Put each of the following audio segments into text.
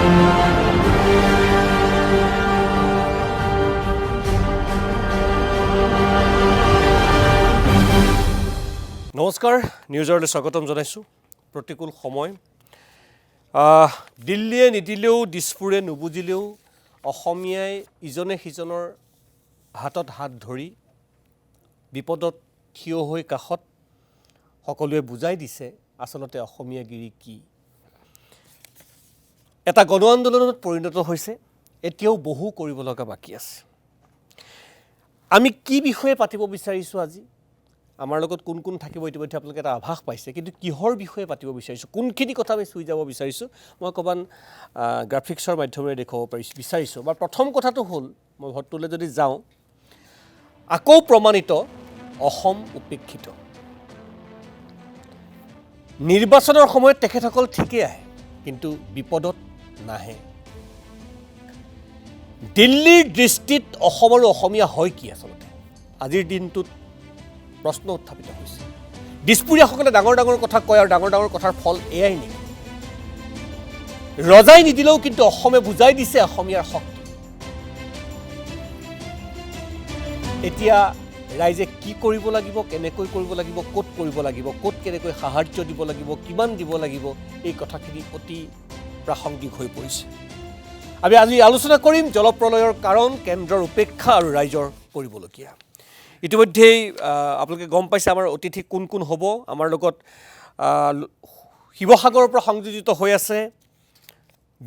নমস্কাৰ নিউজলৈ স্বাগতম জনাইছোঁ প্ৰতিকূল সময় দিল্লীয়ে নিদিলেও দিছপুৰে নুবুজিলেও অসমীয়াই ইজনে সিজনৰ হাতত হাত ধৰি বিপদত থিয় হৈ কাষত সকলোৱে বুজাই দিছে আসলতে অসমীয়াগিৰি কি এটা গণ আন্দোলনত পৰিণত হৈছে এতিয়াও বহু কৰিব লগা বাকী আছে আমি কি বিষয়ে পাতিব বিচাৰিছোঁ আজি আমাৰ লগত কোন কোন থাকিব ইতিমধ্যে আপোনালোকে এটা আভাস পাইছে কিন্তু কিহৰ বিষয়ে পাতিব বিচাৰিছোঁ কোনখিনি কথা আমি চুই যাব বিচাৰিছোঁ মই অকণমান গ্ৰাফিক্সৰ মাধ্যমেৰে দেখুৱাব বিচাৰিছোঁ বা প্ৰথম কথাটো হ'ল মই ভট্টলৈ যদি যাওঁ আকৌ প্ৰমাণিত অসম উপেক্ষিত নিৰ্বাচনৰ সময়ত তেখেতসকল ঠিকেই আহে কিন্তু বিপদত নাহে দিল্লীৰ দৃষ্টিত অসম আৰু অসমীয়া হয় কি আচলতে আজিৰ দিনটোত প্ৰশ্ন উত্থাপিত হৈছে দিছপুৰীয়াসকলে ডাঙৰ ডাঙৰ কথা কয় আৰু ডাঙৰ ডাঙৰ কথাৰ ফল এয়াই নেকি ৰজাই নিদিলেও কিন্তু অসমে বুজাই দিছে অসমীয়াৰ শক্তি এতিয়া ৰাইজে কি কৰিব লাগিব কেনেকৈ কৰিব লাগিব ক'ত কৰিব লাগিব ক'ত কেনেকৈ সাহায্য দিব লাগিব কিমান দিব লাগিব এই কথাখিনি অতি প্ৰাসংগিক হৈ পৰিছে আমি আজি আলোচনা কৰিম জলপ্ৰলয়ৰ কাৰণ কেন্দ্ৰৰ উপেক্ষা আৰু ৰাইজৰ কৰিবলগীয়া ইতিমধ্যেই আপোনালোকে গম পাইছে আমাৰ অতিথি কোন কোন হ'ব আমাৰ লগত শিৱসাগৰৰ পৰা সংযোজিত হৈ আছে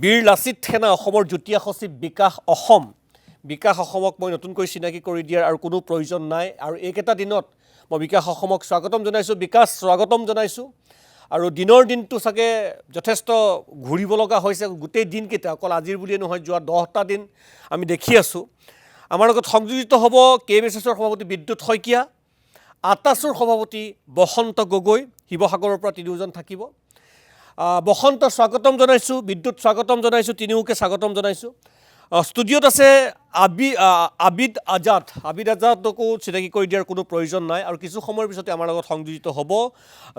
বীৰ লাচিত সেনা অসমৰ যুটীয়া সচিব বিকাশ অসমক মই নতুনকৈ চিনাকি কৰি দিয়াৰ আৰু কোনো প্ৰয়োজন নাই আৰু এইকেইটা দিনত মই বিকাশ অসমক স্বাগতম জনাইছোঁ বিকাশ স্বাগতম জনাইছোঁ আৰু দিনৰ দিনটো চাগে যথেষ্ট ঘূৰিব লগা হৈছে গোটেই দিনকেইটা অকল আজিৰ বুলিয়ে নহয় যোৱা 10টা দিন আমি দেখি আছোঁ আমাৰ লগত সংযোজিত হ'ব KMSSৰ সভাপতি বিদ্যুৎ শইকীয়া আটাছৰ সভাপতি বসন্ত গগৈ শিৱসাগৰৰ পৰা তিনিওজন থাকিব বসন্ত স্বাগতম জনাইছোঁ বিদ্যুৎ স্বাগতম জনাইছোঁ তিনিওকে স্বাগতম জনাইছোঁ ষ্টুডিঅ'ত আছে আবিদ আজাদকো চিনাকি কৰি দিয়াৰ কোনো প্ৰয়োজন নাই আৰু কিছু সময়ৰ পিছতে আমাৰ লগত সংযোজিত হ'ব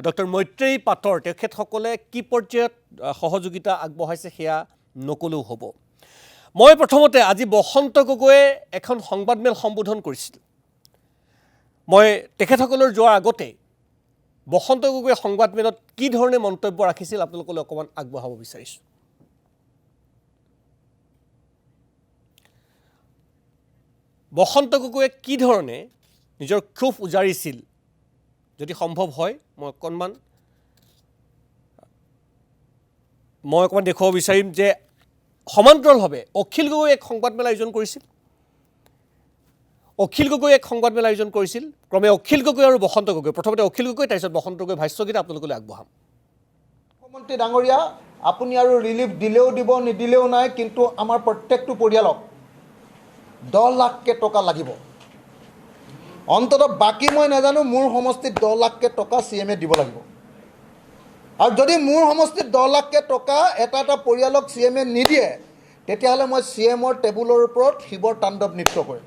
ডক্টৰ মৈত্ৰেয়ী পাটৰ তেখেতসকলে কি পৰ্যায়ত সহযোগিতা আগবঢ়াইছে সেয়া নকলেও হ'ব মই প্ৰথমতে আজি বসন্ত গগৈয়ে এখন সংবাদমেল সম্বোধন কৰিছিল মই তেখেতসকলৰ যোৱাৰ আগতে বসন্ত গগৈয়ে সংবাদমেলত কি ধৰণে মন্তব্য ৰাখিছিল আপোনালোকলৈ অকণমান আগবঢ়াব বিচাৰিছোঁ বসন্ত গগৈয়ে কি ধৰণে নিজৰ ক্ষোভ উজাৰিছিল যদি সম্ভৱ হয় মই অকণমান দেখুৱাব বিচাৰিম যে সমান্তৰালভাৱে অখিল গগৈয়ে এক সংবাদমেল আয়োজন কৰিছিল ক্ৰমে অখিল গগৈ আৰু বসন্ত গগৈ প্ৰথমতে অখিল গগৈ তাৰপিছত বসন্ত গগৈ ভাষ্যগীত আপোনালোকলৈ আগবঢ়াম মুখ্যমন্ত্ৰী ডাঙৰীয়া আপুনি আৰু ৰিলিফ দিলেও দিব নিদিলেও নাই কিন্তু আমাৰ প্ৰত্যেকটো পৰিয়ালক 10 লাখ টকা লাগিব অন্ততঃ বাকী মই নাজানো মোৰ সমষ্টিত 10 লাখ টকা CM দিব লাগিব আৰু যদি মোৰ সমষ্টিত 10 লাখ টকা এটা পৰিয়ালক CM নিদিয়ে তেতিয়াহ'লে মই CMৰ টেবুলৰ ওপৰত শিৱৰ তাণ্ডৱ নৃত্য কৰিম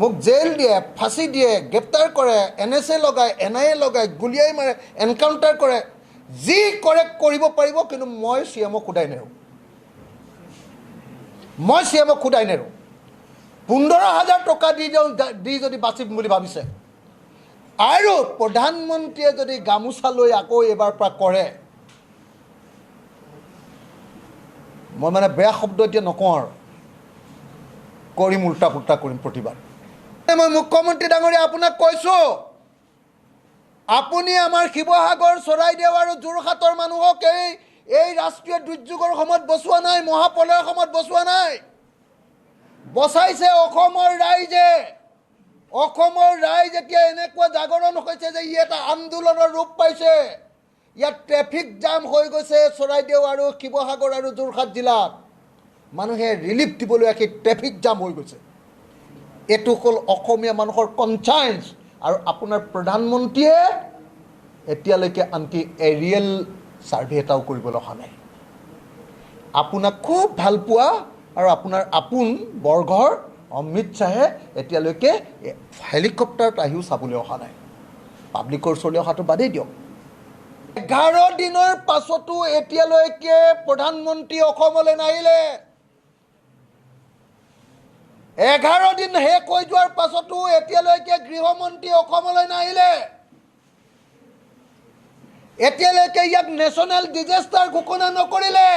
মোক জেল দিয়ে ফাঁচি দিয়ে গ্ৰেপ্তাৰ কৰে NSA লগায় NIA লগায় গুলিয়াই মাৰে এনকাউণ্টাৰ কৰে যি কৰে কৰিব পাৰিব কিন্তু মই CMক খুদাই নেৰোঁ 15,000 টকা দি যদি বাচিম বুলি ভাবিছে আৰু প্ৰধানমন্ত্ৰীয়ে যদি গামোচা লৈ আকৌ এবাৰ পৰা কৰে মই মানে বেয়া শব্দ এতিয়া নকওঁ আৰু কৰিম উল্টা পুল্টা কৰিম প্ৰতিবাদ মই মুখ্যমন্ত্ৰী ডাঙৰীয়া আপোনাক কৈছোঁ আপুনি আমাৰ শিৱসাগৰ চৰাইদেউ আৰু যোৰহাটৰ মানুহক এই ৰাষ্ট্ৰীয় দুৰ্যোগৰ সময়ত বচোৱা নাই মহাপ্ৰলয়ৰ সময়ত বচোৱা নাই বচাইছে অসমৰ ৰাইজ এতিয়া এনেকুৱা জাগৰণ হৈছে যে ই এটা আন্দোলনৰ ৰূপ পাইছে ইয়াত ট্ৰেফিক জাম হৈ গৈছে চৰাইদেউ আৰু শিৱসাগৰ আৰু যোৰহাট জিলাত মানুহে ৰিলিফ দিবলৈ সেই ট্ৰেফিক জাম হৈ গৈছে এইটো হ'ল অসমীয়া মানুহৰ কনচাৰ্নছ আৰু আপোনাৰ প্ৰধানমন্ত্ৰীয়ে এতিয়ালৈকে আনকি এৰিয়েল সাৰ্ভে এটাও কৰিবলৈ অহা নাই আপোনাক খুব ভাল পোৱা আৰু আপোনাৰ আপোন বৰঘৰ অমিত শ্বাহে এতিয়ালৈকে হেলিকপ্টাৰত আহিও চাবলৈ অহা নাই পাব্লিকৰ ওচৰলৈ অহাটো বাদেই দিয়ক 11 দিনৰ পাছতো এতিয়ালৈকে প্ৰধানমন্ত্ৰী অসমলৈ নাহিলে। 11 দিন শেষ হৈ যোৱাৰ পাছতো এতিয়ালৈকে গৃহমন্ত্ৰী অসমলৈ নাহিলে। এতিয়ালৈকে ইয়াক নেশ্যনেল ডিজাষ্টাৰ ঘোষণা নকৰিলে।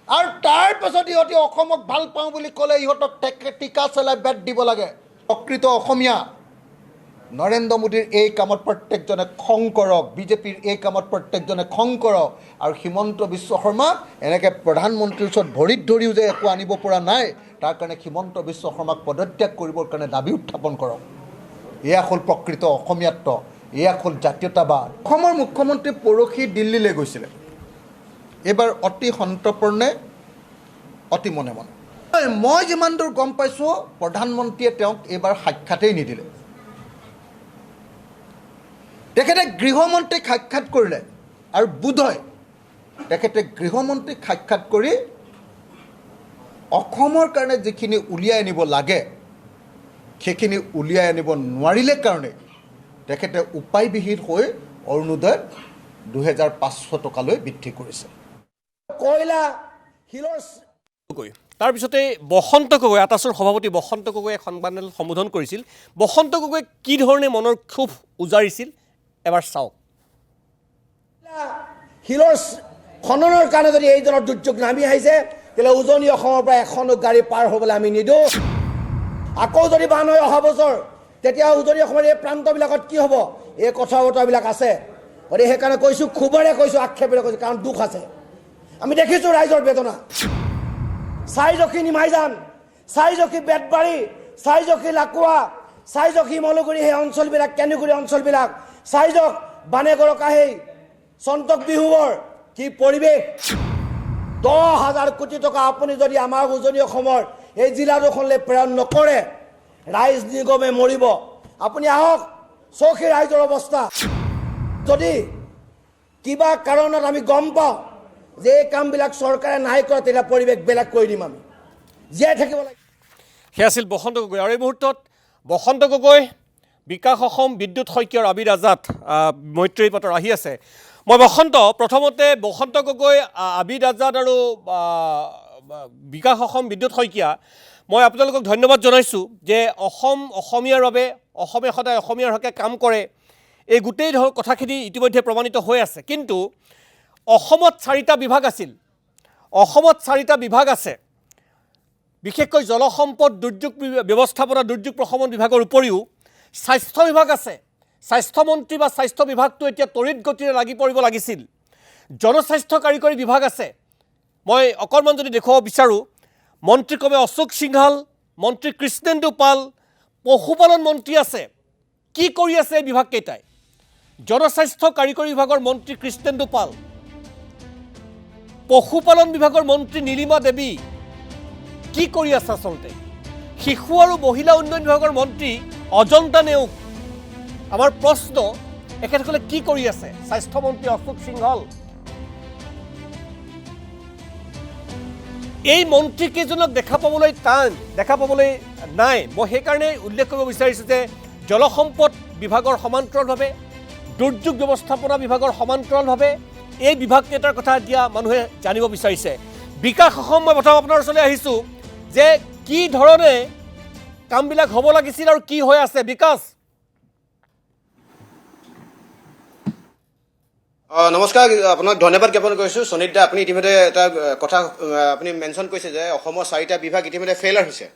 আৰু তাৰ পাছত ইহঁতে অসমক ভাল পাওঁ বুলি ক'লে ইহঁতক টিকা চলাই বেট দিব লাগে। প্ৰকৃত অসমীয়া নৰেন্দ্ৰ মোদীৰ এই কামত প্ৰত্যেকজনে খং কৰক, বিজেপিৰ এই কামত প্ৰত্যেকজনে খং কৰক। আৰু হিমন্ত বিশ্ব শৰ্মাক এনেকৈ প্ৰধানমন্ত্ৰীৰ ওচৰত ভৰিত ধৰিও যে একো আনিব পৰা নাই, তাৰ কাৰণে হিমন্ত বিশ্ব শৰ্মাক পদত্যাগ কৰিবৰ কাৰণে দাবী উত্থাপন কৰক। এয়া হ'ল প্ৰকৃত অসমীয়াত্ব, এয়া হ'ল জাতীয়তাবাদ। অসমৰ মুখ্যমন্ত্ৰী পৰহি দিল্লীলৈ গৈছিলে। এইবাৰ অতি সন্তৰ্পণে, অতি মনে মনে। মই যিমান দূৰ গম পাইছোঁ, প্ৰধানমন্ত্ৰীয়ে তেওঁক এইবাৰ সাক্ষাতেই নিদিলে। তেখেতে গৃহমন্ত্ৰীক সাক্ষাৎ কৰিলে আৰু বোধহয় তেখেতে গৃহমন্ত্ৰীক সাক্ষাৎ কৰি অসমৰ কাৰণে যিখিনি উলিয়াই আনিব লাগে সেইখিনি উলিয়াই আনিব নোৱাৰিলে কাৰণে তেখেতে উপায়বিহীন হৈ অৰুণোদয় 2500 টকালৈ বৃদ্ধি কৰিছে। কয়লা শিলৰ তাৰপিছতে বসন্ত গগৈ, আটাছৰ সভাপতি বসন্ত গগৈয়ে সংবাদমেল সম্বোধন কৰিছিল। বসন্ত গগৈয়ে কি ধৰণে মনৰ ক্ষোভ উজাৰিছিল এবাৰ চাওক। শিলৰ খননৰ কাৰণে যদি এইজনৰ দুৰ্যোগ নামি আহিছে, তেতিয়াহ'লে উজনি অসমৰ পৰা এখনো গাড়ী পাৰ হ'বলৈ আমি নিদিওঁ। আকৌ যদি বান হৈ অহা বছৰ, তেতিয়া উজনি অসমৰ এই প্ৰান্তবিলাকত কি হ'ব, এই কথা বতৰাবিলাক আছে। গতিকে সেইকাৰণে কৈছোঁ, ক্ষোভেৰে কৈছোঁ, আক্ষেপেৰে কৈছোঁ, কাৰণ দুখ আছে। আমি দেখিছোঁ ৰাইজৰ বেদনা। চাইজখি নিমাইজান, চাইজখি বেতবাৰী, চাইজখি লাকুৱা, চাইজখি মলগুৰি, সেই অঞ্চলবিলাক, কেন্দুগুৰি অঞ্চলবিলাক, চাইজক বানেগৰকাহেই, চন্তক বিহুবৰ কি পৰিৱেশ। 10,000 কোটি টকা আপুনি যদি আমাৰ উজনি অসমৰ এই জিলা দুখনলৈ প্ৰেৰণ নকৰে, ৰাইজ নিগমে মৰিব। আপুনি আহক, চৌখি ৰাইজৰ অৱস্থা। যদি কিবা কাৰণত আমি গম পাওঁ যে এই কামবিলাক চৰকাৰে নাই কৰা, তেতিয়া পৰিৱেশ বেলেগ কৰি দিম, আমি জীয়াই থাকিব লাগে। সেয়া আছিল বসন্ত গগৈ। আৰু এই মুহূৰ্তত বসন্ত গগৈ, বিকাশ অসম, বিদ্যুৎ শইকীয়া আৰু আবিদ আজাদ মৈত্ৰেয়ী পাতৰ আহি আছে। মই প্ৰথমতে বসন্ত গগৈ, আবিদ আজাদ আৰু বিকাশ অসম, বিদ্যুৎ শইকীয়া, মই আপোনালোকক ধন্যবাদ জনাইছোঁ যে অসমীয়াৰ বাবে, অসমে সদায় অসমীয়াৰ হকে কাম কৰে। এই গোটেই কথাখিনি ইতিমধ্যে প্ৰমাণিত হৈ আছে। কিন্তু অসমত 4টা বিভাগ আছিল, অসমত 4টা বিভাগ আছে। বিশেষকৈ জলসম্পদ, দুৰ্যোগ ব্যৱস্থাপনা, দুৰ্যোগ প্ৰশমন বিভাগৰ উপৰিও স্বাস্থ্য বিভাগ আছে। স্বাস্থ্যমন্ত্ৰী বা স্বাস্থ্য বিভাগটো এতিয়া তড়িৎ গতিৰে লাগি পৰিব লাগিছিল। জনস্বাস্থ্য কাৰিকৰী বিভাগ আছে। মই অকণমান যদি দেখুৱাব বিচাৰোঁ, মন্ত্ৰী ক্ৰমে অশোক সিংহাল, মন্ত্ৰী কৃষ্ণেন্দু পাল, পশুপালন মন্ত্ৰী আছে। কি কৰি আছে এই বিভাগকেইটাই? জনস্বাস্থ্য কাৰিকৰী বিভাগৰ মন্ত্ৰী কৃষ্ণেন্দু পাল, পশুপালন বিভাগৰ মন্ত্ৰী নীলিমা দেৱী কি কৰি আছে আচলতে? শিশু আৰু মহিলা উন্নয়ন বিভাগৰ মন্ত্ৰী অজন্তা নেওগ, আমাৰ প্ৰশ্ন, এখেতসকলে কি কৰি আছে? স্বাস্থ্যমন্ত্ৰী অশোক সিংহল, এই মন্ত্ৰীকেইজনক দেখা পাবলৈ টান, দেখা পাবলৈ নাই। মই সেইকাৰণে উল্লেখ কৰিব বিচাৰিছোঁ যে জলসম্পদ বিভাগৰ সমান্তৰালভাৱে, দুৰ্যোগ ব্যৱস্থাপনা বিভাগৰ সমান্তৰালভাৱে এই বিভাগকেইটাৰ কথা এতিয়া মানুহে জানিব বিচাৰিছে। বিকাশ অসম, মই প্ৰথম আপোনাৰ ওচৰলৈ আহিছোঁ যে কি ধৰণে কামবিলাক হ'ব লাগিছিল আৰু কি হৈ আছে। বিকাশ, নমস্কাৰ, আপোনাক ধন্যবাদ জ্ঞাপন কৰিছোঁ। সুনীত দা, আপুনি ইতিমধ্যে এটা কথা আপুনি মেনশ্যন কৰিছে যে অসমৰ 4টা বিভাগ ইতিমধ্যে ফেইলাৰ হৈছে।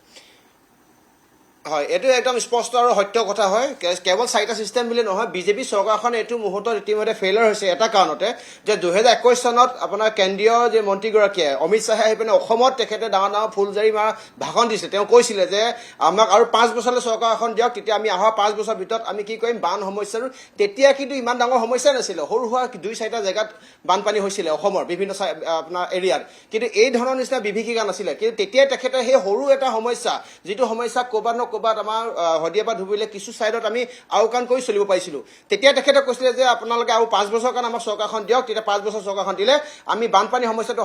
হয়, এইটো একদম স্পষ্ট আৰু সত্য কথা হয়। কেৱল 4টা ছিষ্টেম বুলি নহয়, বিজেপি চৰকাৰখন এইটো মুহূৰ্তত ইতিমধ্যে ফেইলাৰ হৈছে এটা কাৰণতে, যে 2021 চনত আপোনাৰ কেন্দ্ৰীয় যে মন্ত্ৰীগৰাকীয়ে অমিত শ্বাহে আহি পিনে অসমত তেখেতে ডাঙৰ ডাঙৰ ফুলজাৰি মাৰা ভাষণ দিছে। তেওঁ কৈছিলে যে আমাক আৰু 5 বছৰলৈ চৰকাৰ এখন দিয়ক, তেতিয়া আমি অহা 5 বছৰৰ ভিতৰত আমি কি কৰিম, বান সমস্যাৰো। তেতিয়া কিন্তু ইমান ডাঙৰ সমস্যা নাছিলে, সৰু সুৰা 2-4টা জেগাত বানপানী হৈছিলে অসমৰ বিভিন্ন আপোনাৰ এৰিয়াত, কিন্তু এই ধৰণৰ নিচিনা বিভীষিকা নাছিলে। কিন্তু তেতিয়াই তেখেতে সেই সৰু এটা সমস্যা, যিটো সমস্যা ক'ৰবাত ক'ৰবাত আমাৰ শদিয়া পৰা ধুবুৰীলৈ কিছু ছাইডত আমি আওকাণ কৰি চলিব পাৰিছিলোঁ। তেতিয়া তেখেতে কৈছিলে যে আপোনালোকে আৰু 5 বছৰৰ কাৰণে আমাক চৰকাৰখন দিয়ক, তেতিয়া 5 বছৰ চৰকাৰখন দিলে আমি বানপানী সমস্যাটো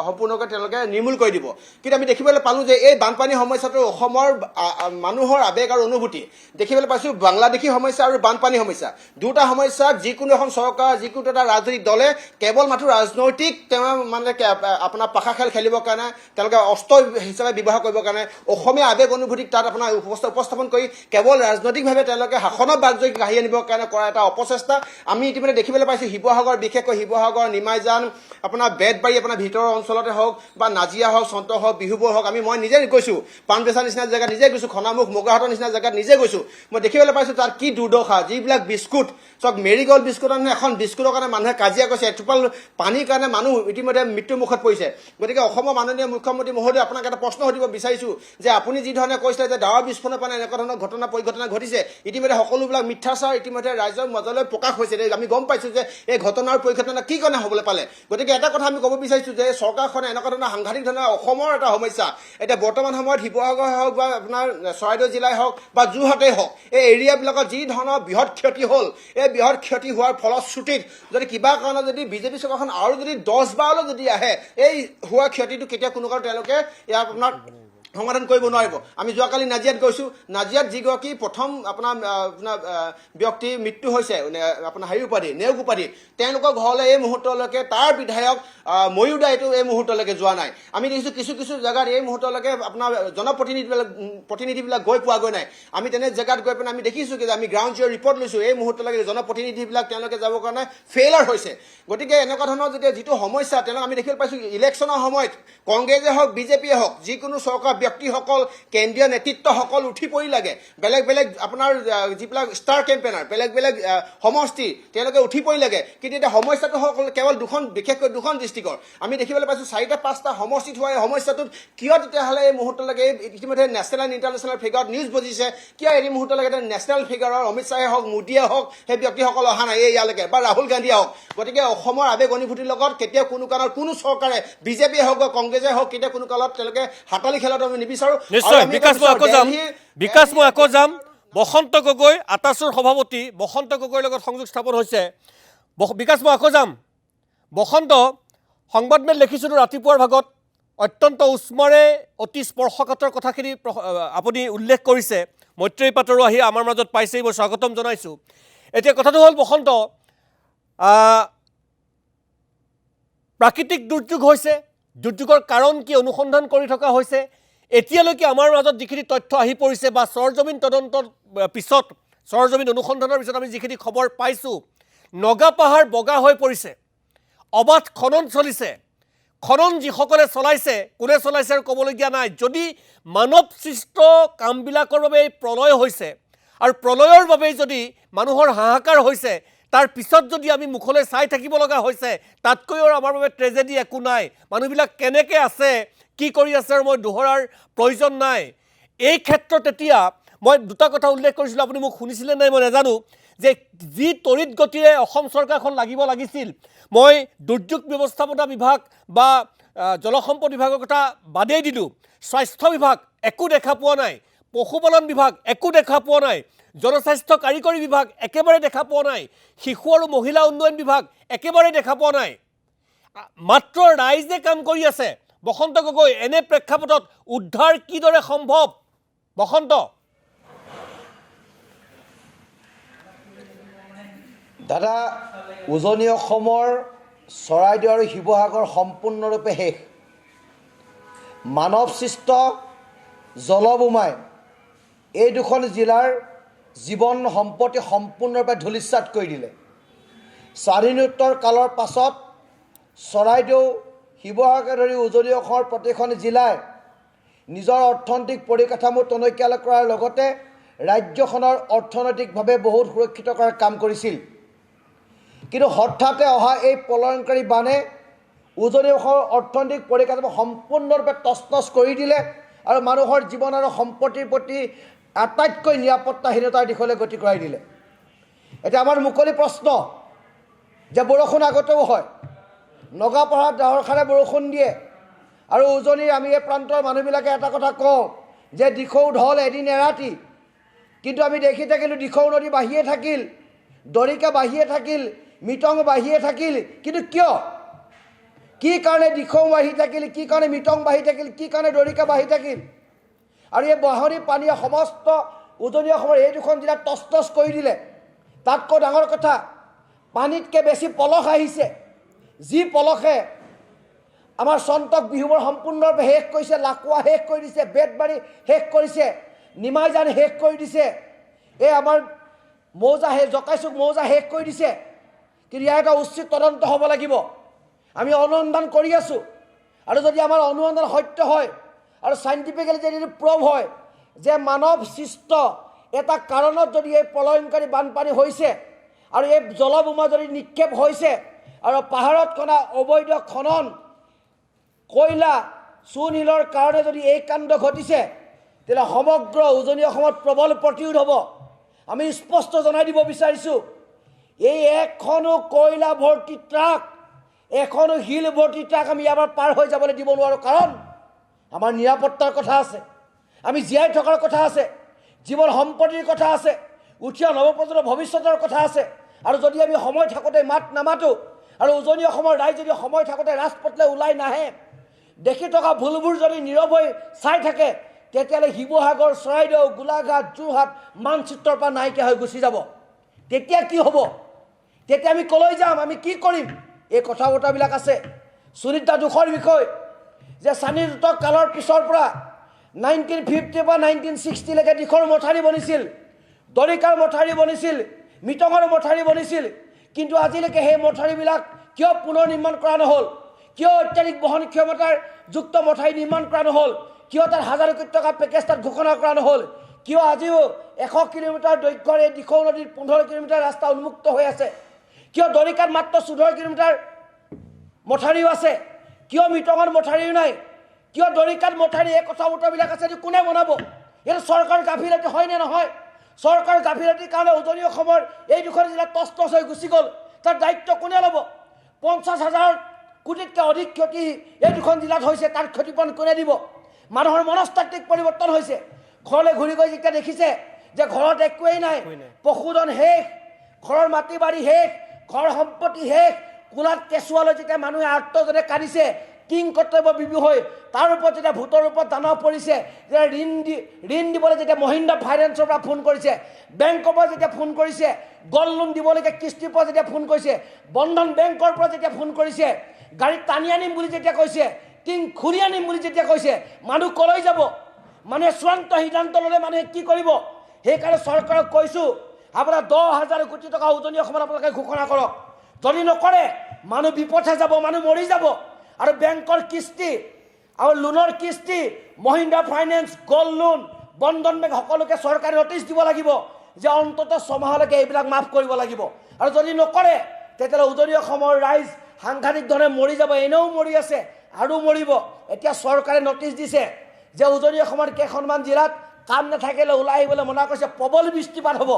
সম্পূৰ্ণকৈ তেওঁলোকে নিৰ্মূল কৰি দিব। কিন্তু আমি দেখিবলৈ পালোঁ যে এই বানপানী সমস্যাটো অসমৰ মানুহৰ আৱেগ আৰু অনুভূতি দেখিবলৈ পাইছোঁ। বাংলাদেশী সমস্যা আৰু বানপানী সমস্যা দুটা সমস্যাক যিকোনো এখন চৰকাৰ, যিকোনো এটা ৰাজনৈতিক দলে কেৱল মাথো ৰাজনৈতিক মানে আপোনাৰ পাশা খেল খেলিবৰ কাৰণে, তেওঁলোকে অস্ত্ৰ হিচাপে ব্যৱহাৰ কৰিবৰ কাৰণে অসমীয়া আৱেগ অনুভূতিক তাত আপোনাৰ উপস্থাপন কৰি কেৱল ৰাজনৈতিকভাৱে তেওঁলোকে শাসনৰ বাগজৰী কাঢ়ি আনিবৰ কাৰণে কৰা এটা অপচেষ্টা আমি ইতিমধ্যে দেখিবলৈ পাইছোঁ। শিৱসাগৰ, বিশেষকৈ শিৱসাগৰ, নিমাইজান, আপোনাৰ বেতবাৰী, আপোনাৰ ভিতৰৰ অঞ্চলতে হওক বা নাজিয়া হওক, চন্ত হওক, বিহুবোৰ হওক, মই নিজে গৈছোঁ। পাণবেচা নিচিনা জেগাত নিজে গৈছোঁ, খনামুখ, মোগাহাটৰ নিচিনা জেগাত নিজে গৈছোঁ। মই দেখিবলৈ পাইছোঁ তাত কি দুৰ্দশা। যিবিলাক বিস্কুট চব মেৰিগ'ল্ড বিস্কুটৰ এখন বিস্কুটৰ কাৰণে মানুহে কাজিয়া কৰিছে, এটোপাল পানীৰ কাৰণে মানুহ ইতিমধ্যে মৃত্যুৰ মুখত পৰিছে। গতিকে অসমৰ মাননীয় মুখ্যমন্ত্ৰী মহোদয়, আপোনাক এটা প্ৰশ্ন সুধিব বিচাৰিছোঁ যে আপুনি যি ধৰণে কৈছিলে যে ডাৱৰ বিস্ফোৰণৰ কাৰণে এনেকুৱা ধৰণৰ পৰিঘটনা ঘটিছে, ইতিমধ্যে সকলোবিলাক মিথ্যাচাৰ ইতিমধ্যে ৰাইজৰ মাজলৈ প্ৰকাশ হৈছে। আমি গম পাইছোঁ যে এই ঘটনাৰ পৰিঘটনা কি কাৰণে হ'বলৈ পালে। গতিকে এটা কথা আমি ক'ব বিচাৰিছোঁ যে চৰকাৰখনে এনেকুৱা ধৰণৰ সাংঘাতিক ধৰণৰ অসমৰ এটা সমস্যা এতিয়া বৰ্তমান সময়ত শিৱসাগৰ হওক বা আপোনাৰ চৰাইদেউ জিলাই হওক বা যোৰহাটেই হওক, এই এৰিয়াবিলাকত যি ধৰণৰ বৃহৎ ক্ষতি হ'ল, এই বৃহৎ ক্ষতি হোৱাৰ ফলশ্ৰুতিত যদি কিবা কাৰণত যদি বিজেপি চৰকাৰখন আৰু যদি 10 বাৰলৈ যদি আহে, এই হোৱা ক্ষতিটো কেতিয়া কোনো কাৰণ তেওঁলোকে ইয়াৰ আপোনাৰ সমাধান কৰিব নোৱাৰিব। আমি যোৱাকালি নাজিয়াত গৈছোঁ। নাজিয়াত যিগৰাকী প্ৰথম আপোনাৰ ব্যক্তিৰ মৃত্যু হৈছে, আপোনাৰ নেওগ উপাধি, তেওঁলোকৰ ঘৰলৈ এই মুহূৰ্তলৈকে তাৰ বিধায়ক ময়ূৰ দাইটো এই মুহূৰ্তলৈকে যোৱা নাই। আমি দেখিছোঁ কিছু কিছু জেগাত এই মুহূৰ্তলৈকে আপোনাৰ জনপ্ৰতিনিধিবিলাক গৈ পোৱাগৈ নাই। আমি তেনে জেগাত গৈ পেলাই আমি দেখিছোঁ যে আমি গ্ৰাউণ্ড জিৰ' ৰিপৰ্ট লৈছোঁ, এই মুহূৰ্তলৈকে জনপ্ৰতিনিধিবিলাক তেওঁলোকে যাবৰ কাৰণে ফেইলাৰ হৈছে। গতিকে এনেকুৱা ধৰণৰ যেতিয়া যিটো সমস্যা তেওঁলোকে আমি দেখিবলৈ পাইছোঁ ইলেকশ্যনৰ সময়ত কংগ্ৰেছে হওক, বিজেপিয়ে হওক, যিকোনো চৰকাৰ ব্যক্তিসকল, কেন্দ্ৰীয় নেতৃত্বসকল উঠি পৰি লাগে। বেলেগ বেলেগ আপোনাৰ যিবিলাক ষ্টাৰ কেম্পেইনাৰ, বেলেগ বেলেগ সমষ্টি তেওঁলোকে উঠি পৰি লাগে। কিন্তু এতিয়া সমস্যাটো হ'ল কেৱল বিশেষকৈ দুখন ডিষ্ট্ৰিক্টৰ। আমি দেখিবলৈ পাইছোঁ 4-5টা সমষ্টিত হোৱা এই সমস্যাটোত কিয় তেতিয়াহ'লে এই মুহূৰ্তলৈকে ইতিমধ্যে নেশ্যনেল এণ্ড ইণ্টাৰনেশ্যনেল ফিগাৰত নিউজ বজিছে, কিয় এই মুহূৰ্তলৈকে নেশ্যনেল ফিগাৰৰ অমিত শ্বাহে হওক, মোদীয়ে হওক, সেই ব্যক্তিসকল অহা নাই ইয়ালৈকে, বা ৰাহুল গান্ধীয়ে হওক। গতিকে অসমৰ আৱেগ অনুভূতিৰ লগত কেতিয়াও কোনো কাৰণত কোনো চৰকাৰে, বিজেপিয়ে হওক বা কংগ্ৰেছে হওক, কেতিয়াও কোনো কালত তেওঁলোকে হাতালি খেলাটো আমি নিবিচাৰোঁ। নিশ্চয় বিকাশ, মই আকৌ যাম। বসন্ত গগৈ, আটাছুৰ সভাপতি বসন্ত গগৈৰ লগত সংযোগ স্থাপন হৈছে। বিকাশ, মই আকৌ যাম। বসন্ত, সংবাদমেল লিখিছিলোঁ ৰাতিপুৱাৰ ভাগত, অত্যন্ত উষ্মৰে অতি স্পৰ্শকাতৰ কথাখিনি আপুনি উল্লেখ কৰিছে। মৈত্ৰেয়ী পাটৰো আহি আমাৰ মাজত পাইছেই, মই স্বাগতম জনাইছোঁ। এতিয়া কথাটো হ'ল বসন্ত, প্ৰাকৃতিক দুৰ্যোগ হৈছে, দুৰ্যোগৰ কাৰণ কি অনুসন্ধান কৰি থকা হৈছে। এতিয়ালৈকে আমাৰ মাজত যিখিনি তথ্য আহি পৰিছে বা সৰজমিন তদন্তৰ পিছত, সৰজমিন অনুসন্ধানৰ পিছত আমি যিখিনি খবৰ পাইছোঁ, নগা পাহাৰ বগা হৈ পৰিছে, অবাধ খনন চলিছে। খনন যিসকলে চলাইছে, কোনে চলাইছে আৰু ক'বলগীয়া নাই। যদি মানৱ সৃষ্ট কামবিলাকৰ বাবে এই প্ৰলয় হৈছে আৰু প্ৰলয়ৰ বাবেই যদি মানুহৰ হাহাকাৰ হৈছে, তাৰ পিছত যদি আমি মুখলৈ চাই থাকিব লগা হৈছে, তাতকৈও আমাৰ বাবে ট্ৰেজেডি একো নাই। মানুহবিলাক কেনেকৈ আছে, কি কৰি আছে, আৰু মই দোহৰাৰ প্ৰয়োজন নাই। এই ক্ষেত্ৰত এতিয়া মই দুটা কথা উল্লেখ কৰিছিলোঁ, আপুনি মোক শুনিছিলে নাই মই নাজানো, যে যি তড়িৎ গতিৰে অসম চৰকাৰখন লাগিব লাগিছিল, মই দুৰ্যোগ ব্যৱস্থাপনা বিভাগ বা জলসম্পদ বিভাগৰ কথা বাদেই দিলোঁ, স্বাস্থ্য বিভাগ একো দেখা পোৱা নাই, পশুপালন বিভাগ একো দেখা পোৱা নাই, জনস্বাস্থ্য কাৰিকৰী বিভাগ একেবাৰে দেখা পোৱা নাই, শিশু আৰু মহিলা উন্নয়ন বিভাগ একেবাৰে দেখা পোৱা নাই। মাত্ৰ ৰাইজে কাম কৰি আছে। বসন্ত গগৈ, এনে প্ৰেক্ষাপটত উদ্ধাৰ কিদৰে সম্ভৱ? বসন্ত। দাদা, উজনি অসমৰ চৰাইদেউ আৰু শিৱসাগৰ সম্পূৰ্ণৰূপে শেষ। মানৱ সৃষ্ট জলবোমাই এই দুখন জিলাৰ জীৱন সম্পত্তি সম্পূৰ্ণৰূপে ধূলিসাৎ কৰি দিলে। স্বাধীনোত্তৰ কালৰ পাছত চৰাইদেউ, শিৱসাগৰ ধৰি উজনি অসমৰ প্ৰতিখন জিলাই নিজৰ অৰ্থনৈতিক পৰিকাঠামো টনকিয়াল কৰাৰ লগতে ৰাজ্যখনৰ অৰ্থনৈতিকভাৱে বহুত সুৰক্ষিত কৰাৰ কাম কৰিছিল। কিন্তু হঠাতে অহা এই প্ৰলয়ংকাৰী বানে উজনি অসমৰ অৰ্থনৈতিক পৰিকাঠামো সম্পূৰ্ণৰূপে তছনছ কৰি দিলে আৰু মানুহৰ জীৱন আৰু সম্পত্তিৰ প্ৰতি আটাইতকৈ নিৰাপত্তাহীনতাৰ দিশলৈ গতি কৰাই দিলে। এতিয়া আমাৰ মুকলি প্ৰশ্ন যে বৰষুণ আগতেও হয়, নগাপাহাৰত ধাৰষাৰে বৰষুণ দিয়ে, আৰু উজনিৰ আমি এই প্ৰান্তৰ মানুহবিলাকে এটা কথা কওঁ যে দিখৌ ঢল এদিন এৰাতি, কিন্তু আমি দেখি থাকিলোঁ দিখৌ নদী বাঢ়িয়ে থাকিল, দৰিকা বাঢ়িয়ে থাকিল, মিটং বাঢ়িয়ে থাকিল। কিন্তু কিয়, কি কাৰণে দিখৌ বাঢ়ি থাকিল, কি কাৰণে মিটং বাঢ়ি থাকিল, কি কাৰণে দৰিকা বাঢ়ি থাকিল? আৰু এই বাঢ়নি পানীয়ে সমস্ত উজনি অসমৰ এই দুখন জিলাত টচ টচ কৰি দিলে। তাতকৈ ডাঙৰ কথা, পানীতকৈ বেছি পলস আহিছে, যি পলসে আমাৰ চন্তক বিহুবোৰ সম্পূৰ্ণৰূপে শেষ কৰিছে, লাকুৱা শেষ কৰি দিছে, বেতবাৰী শেষ কৰিছে, নিমাইজান শেষ কৰি দিছে, এই আমাৰ মৌজা জকাইচুক মৌজা শেষ কৰি দিছে। কিন্তু ইয়াৰ এটা উচিত তদন্ত হ'ব লাগিব। আমি অনুসন্ধান কৰি আছোঁ, আৰু যদি আমাৰ অনুসন্ধান সত্য হয় আৰু চাইণ্টিফিকেলি যদি প্ৰুভ হয় যে মানৱ সৃষ্ট এটা কাৰণত যদি এই প্ৰলয়ংকাৰী বানপানী হৈছে আৰু এই জলবোমা যদি নিক্ষেপ হৈছে আৰু পাহাৰত খনা অবৈধ খনন কয়লা চূণশিলৰ কাৰণে যদি এই কাণ্ড ঘটিছে, তেতিয়াহ'লে সমগ্ৰ উজনি অসমত প্ৰবল প্ৰতিৰোধ হ'ব। আমি স্পষ্ট জনাই দিব বিচাৰিছোঁ, এই এখনো কয়লা ভৰ্তি ট্ৰাক, এখনো শিল ভৰ্তি ট্ৰাক আমি ইয়াৰ পৰা পাৰ হৈ যাবলৈ দিব নোৱাৰোঁ। কাৰণ আমাৰ নিৰাপত্তাৰ কথা আছে, আমি জীয়াই থকাৰ কথা আছে, জীৱন সম্পত্তিৰ কথা আছে, উঠি অহা নৱপ্ৰজন্মৰ ভৱিষ্যতৰ কথা আছে। আৰু যদি আমি সময় থাকোঁতে মাত নামাতোঁ আৰু উজনি অসমৰ ৰাইজ যদি সময় থাকোঁতে ৰাজপথলৈ ওলাই নাহে, দেখি থকা ভুলবোৰ যদি নীৰৱ হৈ চাই থাকে, তেতিয়াহ'লে শিৱসাগৰ, চৰাইদেউ, গোলাঘাট, যোৰহাট মানচিত্ৰৰ পৰা নাইকিয়া হৈ গুচি যাব। তেতিয়া কি হ'ব? তেতিয়া আমি ক'লৈ যাম, আমি কি কৰিম? এই কথা বতৰাবিলাক আছে। সুনীতা দুখৰ বিষয় যে স্বাধীনতা কালৰ পিছৰ পৰা 1950 পৰা 1960লৈকে দিখৌৰ মথাউৰি বনিছিল, দৰিকাৰ মথাউৰি বনিছিল, মিটঙৰ মথাউৰি বনিছিল। কিন্তু আজিলৈকে সেই মথাউৰিবিলাক কিয় পুনৰ নিৰ্মাণ কৰা নহ'ল? কিয় অত্যাধিক বহন ক্ষমতাৰ যুক্ত মথাউৰি নিৰ্মাণ কৰা নহ'ল? কিয় তাত হাজাৰ কোটি টকা পেকেজ তাত ঘোষণা কৰা নহ'ল? কিয় আজিও 100 কিলোমিটাৰ দৈৰ্ঘ্যৰ এই দিখৌ নদীৰ 15 কিলোমিটাৰ ৰাস্তা উন্মুক্ত হৈ আছে? কিয় দৰিকাত মাত্ৰ 14 কিলোমিটাৰ মথাউৰিও আছে? কিয় মিটঙৰ মথাউৰিও নাই? কিয় দৰিকাত মথাউৰি? এই কথা বতৰাবিলাক আছে, কোনে বনাব? এইটো চৰকাৰ গাফিলতি হয় নে নহয়? চৰকাৰ গাফিলতিৰ কাৰণে উজনি অসমৰ এই দুখন জিলাত টচ টচ হৈ গুচি গ'ল। তাৰ দায়িত্ব কোনে ল'ব? 50,000 কোটিতকৈ অধিক ক্ষতি এই দুখন জিলাত হৈছে, তাৰ ক্ষতিপূৰণ কোনে দিব? মানুহৰ মনস্তাত্ত্বিক পৰিৱৰ্তন হৈছে। ঘৰলৈ ঘূৰি গৈ যেতিয়া দেখিছে যে ঘৰত একোৱেই নাই, পশুধন শেষ, ঘৰৰ মাটি বাৰী শেষ, ঘৰ সম্পত্তি শেষ, কোলাত কেঁচুৱালৈ যেতিয়া মানুহে আৰ্তজনে কান্দিছে কিং কৰ্তব্য বিবি হৈ, তাৰ ওপৰত যেতিয়া ভোটৰ ওপৰত দানৱ পৰিছে, যেতিয়া ঋণ দিবলৈ যেতিয়া মহিন্দ্ৰা ফাইনেন্সৰ পৰা ফোন কৰিছে, বেংকৰ পৰা যেতিয়া ফোন কৰিছে, গ'ল্ড লোন দিবলৈকে কিস্তিৰ পৰা যেতিয়া ফোন কৰিছে, বন্ধন বেংকৰ পৰা যেতিয়া ফোন কৰিছে, গাড়ীত টানি আনিম বুলি যেতিয়া কৈছে, টিং খুলি আনিম বুলি যেতিয়া কৈছে, মানুহ ক'লৈ যাব? মানুহে চূড়ান্ত সিদ্ধান্ত ল'লে মানুহে কি কৰিব? সেইকাৰণে চৰকাৰক কৈছোঁ, আপোনাৰ 10,000 কোটি টকা উজনি অসমত আপোনালোকে ঘোষণা কৰক। যদি নকৰে মানুহ বিপথে যাব, মানুহ মৰি যাব। আৰু বেংকৰ কিস্তি আৰু লোনৰ কিস্তি, মহিন্দ্ৰা ফাইনেন্স, গ'ল্ড লোন, বন্ধন বেংক সকলোকে চৰকাৰে নটিচ দিব লাগিব যে অন্ততঃ 6 মাহলৈকে এইবিলাক মাফ কৰিব লাগিব। আৰু যদি নকৰে তেতিয়াহ'লে উজনি অসমৰ ৰাইজ সাংঘাতিক ধৰণে মৰি যাব, এনেও মৰি আছে আৰু মৰিব। এতিয়া চৰকাৰে নটিচ দিছে যে উজনি অসমৰ কেইখনমান জিলাত কাম নাথাকিলে ওলাই আহিবলৈ মনা কৰিছে, প্ৰবল বৃষ্টিপাত হ'ব।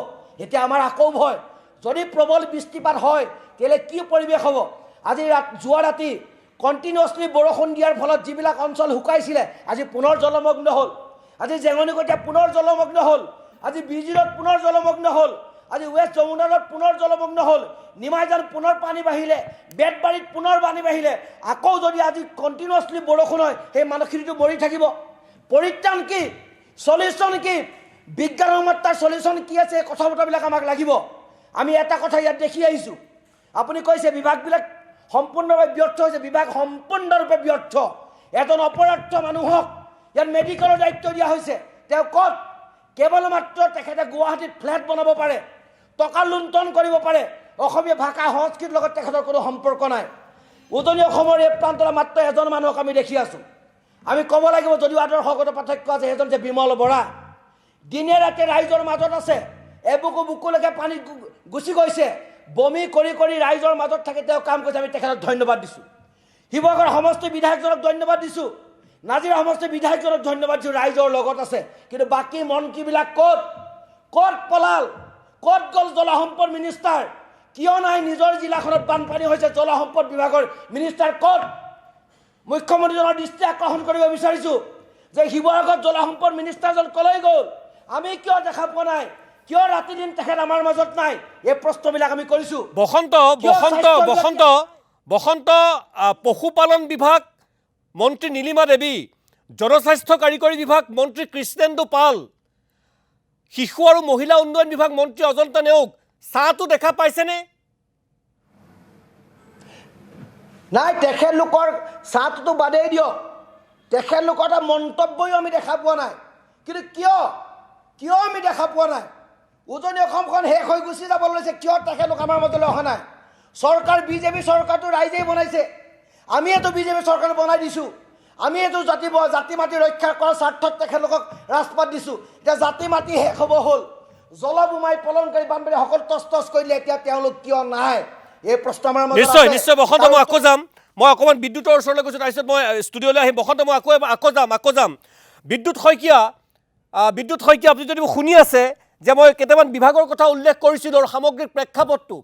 এতিয়া আমাৰ আকৌ ভয়, যদি প্ৰবল বৃষ্টিপাত হয় তেতিয়াহ'লে কি পৰিৱেশ হ'ব? আজি যোৱা ৰাতি কণ্টিনিউৱাছলি বৰষুণ দিয়াৰ ফলত যিবিলাক অঞ্চল শুকাইছিলে আজি পুনৰ জলমগ্ন হ'ল। আজি জেঙনিকটীয়া পুনৰ জলমগ্ন হ'ল, আজি বিজিৰত পুনৰ জলমগ্ন হ'ল, আজি ৱেষ্ট যমুনাৰত পুনৰ জলমগ্ন হ'ল, নিমাইজান পুনৰ পানী বাঢ়িলে, বেতবাৰীত পুনৰ পানী বাঢ়িলে। আকৌ যদি আজি কণ্টিনিউৱাছলি বৰষুণ হয়, সেই মানুহখিনিতো মৰি থাকিব। পৰিত্ৰাণ কি? সলিউশ্যন কি? বিজ্ঞানসন্মত তাৰ সলিউশ্যন কি আছে? এই কথা বতৰাবিলাক আমাক লাগিব। আমি এটা কথা ইয়াত দেখি আহিছোঁ, আপুনি কৈছে বিভাগবিলাক সম্পূৰ্ণভাৱে ব্যৰ্থ হৈছে। বিভাগ সম্পূৰ্ণৰূপে ব্যৰ্থ। এজন অপৰাধ মানুহক ইয়াত মেডিকেলৰ দায়িত্ব দিয়া হৈছে। তেওঁ ক'ত? কেৱল মাত্ৰ তেখেতে গুৱাহাটীত ফ্লেট বনাব পাৰে, টকা লুণ্ঠন কৰিব পাৰে, অসমীয়া ভাষা সংস্কৃতিৰ লগত তেখেতৰ কোনো সম্পৰ্ক নাই। উজনি অসমৰ এই প্ৰান্তত মাত্ৰ এজন মানুহক আমি দেখি আছোঁ। আমি ক'ব লাগিব, যদিও আদৰ্শগত পাৰ্থক্য আছে, সেইজন যে বিমল বৰা। দিনে ৰাতি ৰাইজৰ মাজত আছে, এবুকু বুকুলৈকে পানী গুচি গৈছে, বমি কৰি কৰি ৰাইজৰ মাজত থাকি তেওঁ কাম কৰিছে। আমি তেখেতক ধন্যবাদ দিছোঁ। শিৱসাগৰ সমষ্টি বিধায়কজনক ধন্যবাদ দিছোঁ, নাজিৰা সমষ্টি বিধায়কজনক ধন্যবাদ দিছোঁ, ৰাইজৰ লগত আছে। কিন্তু বাকী মন্ত্ৰীবিলাক ক'ত? ক'ত পলাল? ক'ত গ'ল জলসম্পদ মিনিষ্টাৰ? কিয় নাই? নিজৰ জিলাখনত বানপানী হৈছে, জলসম্পদ বিভাগৰ মিনিষ্টাৰ ক'ত? মুখ্যমন্ত্ৰীজনৰ দৃষ্টি আকৰ্ষণ কৰিব বিচাৰিছোঁ। যে শিৱসাগৰত জলসম্পদ মিনিষ্টাৰজন কলৈ গ'ল, আমি কিয় দেখা পোৱা নাই, কিয় ৰাতি দিন তেখেত আমাৰ মাজত নাই, এই প্ৰশ্নবিলাক আমি কৰিছোঁ। বসন্ত পশুপালন বিভাগ মন্ত্ৰী নীলিমা দেৱী, জনস্বাস্থ্য কাৰিকৰী বিভাগ মন্ত্ৰী কৃষ্ণেন্দু পাল, শিশু আৰু মহিলা উন্নয়ন বিভাগ মন্ত্ৰী অজন্তা নেওগ, চাহটো দেখা পাইছেনে? নাই, তেখেতলোকৰ চাহটোতো বাদেই দিয়ক, তেখেতলোকৰ এটা মন্তব্যও আমি দেখা পোৱা নাই। কিন্তু কিয় আমি দেখা পোৱা নাই? উজনি অসমখন শেষ হৈ গুচি যাব লৈছে, কিয় তেখেতলোক আমাৰ মাজলৈ অহা নাই? চৰকাৰ বিজেপি চৰকাৰটো ৰাইজেই বনাইছে, আমিয়েতো বিজেপি চৰকাৰ বনাই দিছোঁ, আমিয়েতো জাতি মাটি ৰক্ষা কৰাৰ স্বাৰ্থত তেখেতলোকক ৰাজপাত দিছোঁ। এতিয়া জাতি মাটি শেষ হ'ব হ'ল, জলবোমাই পলনকাৰী বানপানী সকলো তছ কৰি দিলে, এতিয়া তেওঁলোক কিয় নাই? এই প্ৰশ্ন আমাৰ মাজত আছে। নিশ্চয় বসন্ত, মই আকৌ যাম, মই অকণমান বিদ্যুতৰ ওচৰলৈ গৈছোঁ, তাৰপিছত মই ষ্টুডিঅ'লৈ আহিম। বসন্ত, মই আকৌ যাম। বিদ্যুৎ শইকীয়া, আপুনি যদি শুনি আছে যে মই কেইটামান বিভাগৰ কথা উল্লেখ কৰিছিলোঁ আৰু সামগ্ৰিক প্ৰেক্ষাপটটো,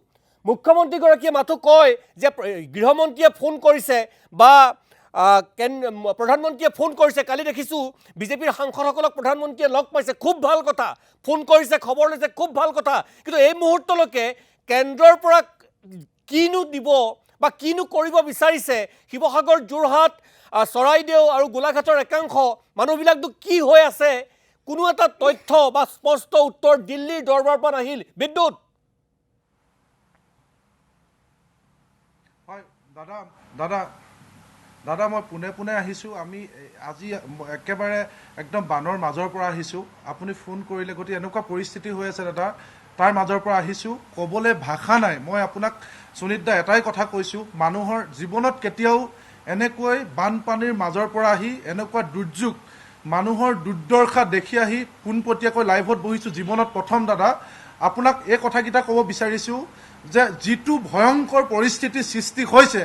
মুখ্যমন্ত্ৰীগৰাকীয়ে মাথো কয় যে গৃহমন্ত্ৰীয়ে ফোন কৰিছে বা প্ৰধানমন্ত্ৰীয়ে ফোন কৰিছে। কালি দেখিছোঁ বিজেপিৰ সাংসদসকলক প্ৰধানমন্ত্ৰীয়ে লগ পাইছে, খুব ভাল কথা, ফোন কৰিছে, খবৰ লৈছে, খুব ভাল কথা। কিন্তু এই মুহূৰ্তলৈকে কেন্দ্ৰৰ পৰা কিনো দিব বা কিনো কৰিব বিচাৰিছে শিৱসাগৰ, যোৰহাট, চৰাইদেউ আৰু গোলাঘাটৰ একাংশ মানুহবিলাকতো কি হৈ আছে, কোনো এটা তথ্য বা স্পষ্ট উত্তৰ দিল্লীৰ দৰবাৰৰ পৰা নাহিল। বিদ্যুৎ, হয় দাদা মই পোনে আহিছোঁ। আমি আজি একেবাৰে একদম বানৰ মাজৰ পৰা আহিছোঁ। আপুনি ফোন কৰিলে, গতিকে এনেকুৱা পৰিস্থিতি হৈ আছে দাদা, তাৰ মাজৰ পৰা আহিছোঁ, ক'বলৈ ভাষা নাই। মই আপোনাক সুনীত দা এটাই কথা কৈছোঁ, মানুহৰ জীৱনত কেতিয়াও এনেকৈ বানপানীৰ মাজৰ পৰা আহি এনেকুৱা দুৰ্যোগ, মানুহৰ দুৰ্দশা দেখি আহি পোনপটীয়াকৈ লাইভত বহিছোঁ জীৱনত প্ৰথম। দাদা আপোনাক এই কথাকেইটা ক'ব বিচাৰিছোঁ যে যিটো ভয়ংকৰ পৰিস্থিতিৰ সৃষ্টি হৈছে,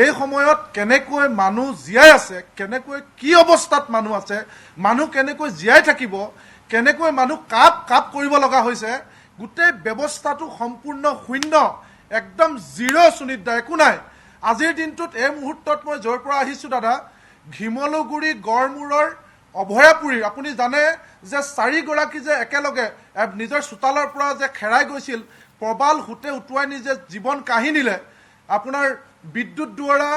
এই সময়ত কেনেকৈ মানুহ জীয়াই আছে, কেনেকৈ কি অৱস্থাত মানুহ আছে, মানুহ কেনেকৈ জীয়াই থাকিব, কেনেকৈ মানুহ কাপ কৰিব লগা হৈছে, গোটেই ব্যৱস্থাটো সম্পূৰ্ণ শূন্য, একদম জিৰ'। সুনীত দা, একো নাই। আজিৰ দিনটোত এই মুহূৰ্তত মই য'ৰ পৰা আহিছোঁ দাদা, শিমলুগুৰি গড়মূৰৰ অভয়াপুৰীৰ, আপুনি জানে যে 4গৰাকী যে একেলগে নিজৰ চোতালৰ পৰা যে খেৰাই গৈছিল, প্ৰবাল সুতে উটুৱাই নিজে জীৱন কাঢ়ি নিলে। আপোনাৰ বিদ্যুৎ দুৱৰা,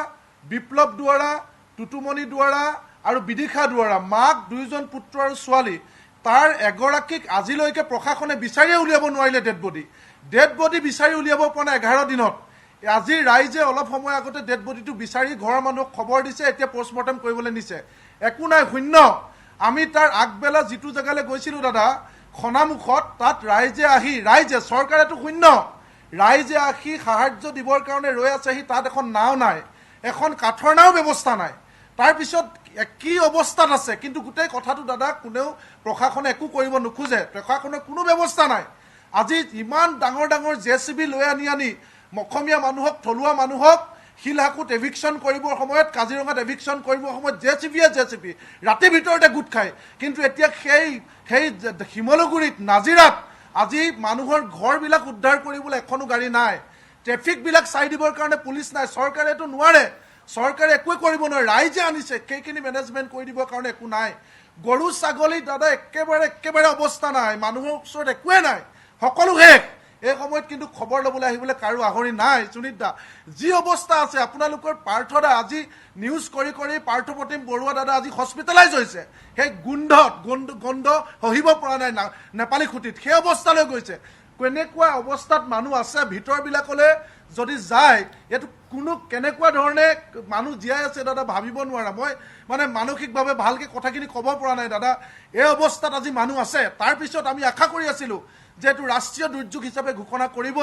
বিপ্লৱ দুৱৰা, টুটুমণি দুৱৰা আৰু বিদিশা দুৱৰা, মাক 2জন পুত্ৰ আৰু ছোৱালী, তাৰ এগৰাকীক আজিলৈকে প্ৰশাসনে বিচাৰিয়ে উলিয়াব নোৱাৰিলে। ডেড বডি বিচাৰি উলিয়াব পৰা নাই 11 দিনত। আজি ৰাইজে অলপ সময় আগতে ডেড বডিটো বিচাৰি ঘৰৰ মানুহক খবৰ দিছে, এতিয়া পষ্টমৰ্টেম কৰিবলৈ নিছে। একো নাই, শূন্য। আমি তাৰ আগবেলা যিটো জেগালৈ গৈছিলোঁ দাদা, খনামুখত, তাত ৰাইজে চৰকাৰেতো শূন্য, ৰাইজে আহি সাহায্য দিবৰ কাৰণে ৰৈ আছেহি। তাত এখন নাও নাই, এখন কাঠৰ নাও ব্যৱস্থা নাই। তাৰপিছত কি অৱস্থাত আছে, কিন্তু গোটেই কথাটো দাদা কোনেও প্ৰশাসনে একো কৰিব নোখোজে, প্ৰশাসনৰ কোনো ব্যৱস্থা নাই। আজি ইমান ডাঙৰ JCB লৈ আনি অসমীয়া মানুহক, থলুৱা মানুহক শিলহাকুত এভিকশ্যন কৰিবৰ সময়ত, কাজিৰঙাত এভিকশ্যন কৰিবৰ সময়ত JCB ৰাতিৰ ভিতৰতে গোট খায়। কিন্তু এতিয়া সেই শিমলুগুৰিত, নাজিৰাত আজি মানুহৰ ঘৰবিলাক উদ্ধাৰ কৰিবলৈ এখনো গাড়ী নাই, ট্ৰেফিকবিলাক চাই দিবৰ কাৰণে পুলিচ নাই। চৰকাৰেতো নোৱাৰে, চৰকাৰে একোৱে কৰিব নোৱাৰে, ৰাইজে আনিছে, সেইখিনি মেনেজমেণ্ট কৰি দিবৰ কাৰণে একো নাই। গৰু ছাগলী দাদা একেবাৰে অৱস্থা নাই, মানুহৰ ওচৰত একোৱে নাই, সকলো শেষ। এই সময়ত কিন্তু খবৰ ল'বলৈ আহিবলৈ কাৰো আহৰি নাই। সুনীত দা, যি অৱস্থা আছে, আপোনালোকৰ পাৰ্থ দা আজি নিউজ কৰি পাৰ্থপ্ৰতিম বৰুৱা দাদা আজি হস্পিটেলাইজ হৈছে, সেই গন্ধ সহিব পৰা নাই নেপালী খুঁটিত, সেই অৱস্থালৈ গৈছে। কেনেকুৱা অৱস্থাত মানুহ আছে ভিতৰবিলাকলৈ যদি যায়, এইটো কোনো কেনেকুৱা ধৰণে মানুহ জীয়াই আছে দাদা ভাবিব নোৱাৰা। মই মানে মানসিকভাৱে ভালকৈ কথাখিনি ক'ব পৰা নাই দাদা। এই অৱস্থাত আজি মানুহ আছে। তাৰপিছত আমি আশা কৰি আছিলোঁ যে এইটো ৰাষ্ট্ৰীয় দুৰ্যোগ হিচাপে ঘোষণা কৰিব,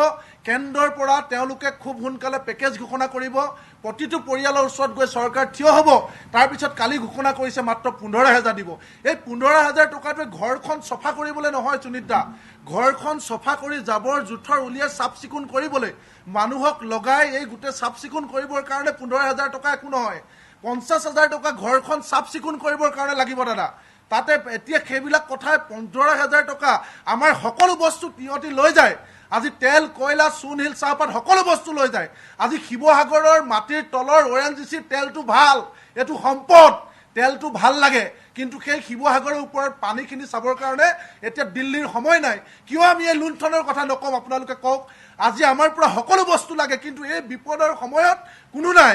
কেন্দ্ৰৰ পৰা তেওঁলোকে খুব সোনকালে পেকেজ ঘোষণা কৰিব, প্ৰতিটো পৰিয়ালৰ ওচৰত গৈ চৰকাৰ থিয় হ'ব। তাৰপিছত কালি ঘোষণা কৰিছে মাত্ৰ 15,000 দিব। এই 15,000 টকাটোৱে ঘৰখন চফা কৰিবলৈ নহয় সুনীত দা, ঘৰখন চফা কৰি জাবৰ জোঁথৰ উলিয়াই চাফ চিকুণ কৰিবলৈ মানুহক লগাই এই গোটেই চাফ চিকুণ কৰিবৰ কাৰণে 15,000 টকা একো নহয়। 50,000 টকা ঘৰখন চাফ চিকুণ কৰিবৰ কাৰণে লাগিব দাদা। তাতে এতিয়া সেইবিলাক কথাই 15,000 টকা আমাৰ সকলো বস্তু তিঁয়তি লৈ যায়। আজি তেল, কয়লা, চূণশিল, চাহপাত সকলো বস্তু লৈ যায়। আজি শিৱসাগৰৰ মাটিৰ তলৰ ONGCৰ তেলটো ভাল, এইটো সম্পদ। তেলটো ভাল লাগে, কিন্তু সেই শিৱসাগৰৰ ওপৰত পানীখিনি চাবৰ কাৰণে এতিয়া দিল্লীৰ সময় নাই। কিয় আমি এই লুণ্ঠনৰ কথা নকওঁ, আপোনালোকে কওক। আজি আমাৰ পৰা সকলো বস্তু লাগে, কিন্তু এই বিপদৰ সময়ত কোনো নাই,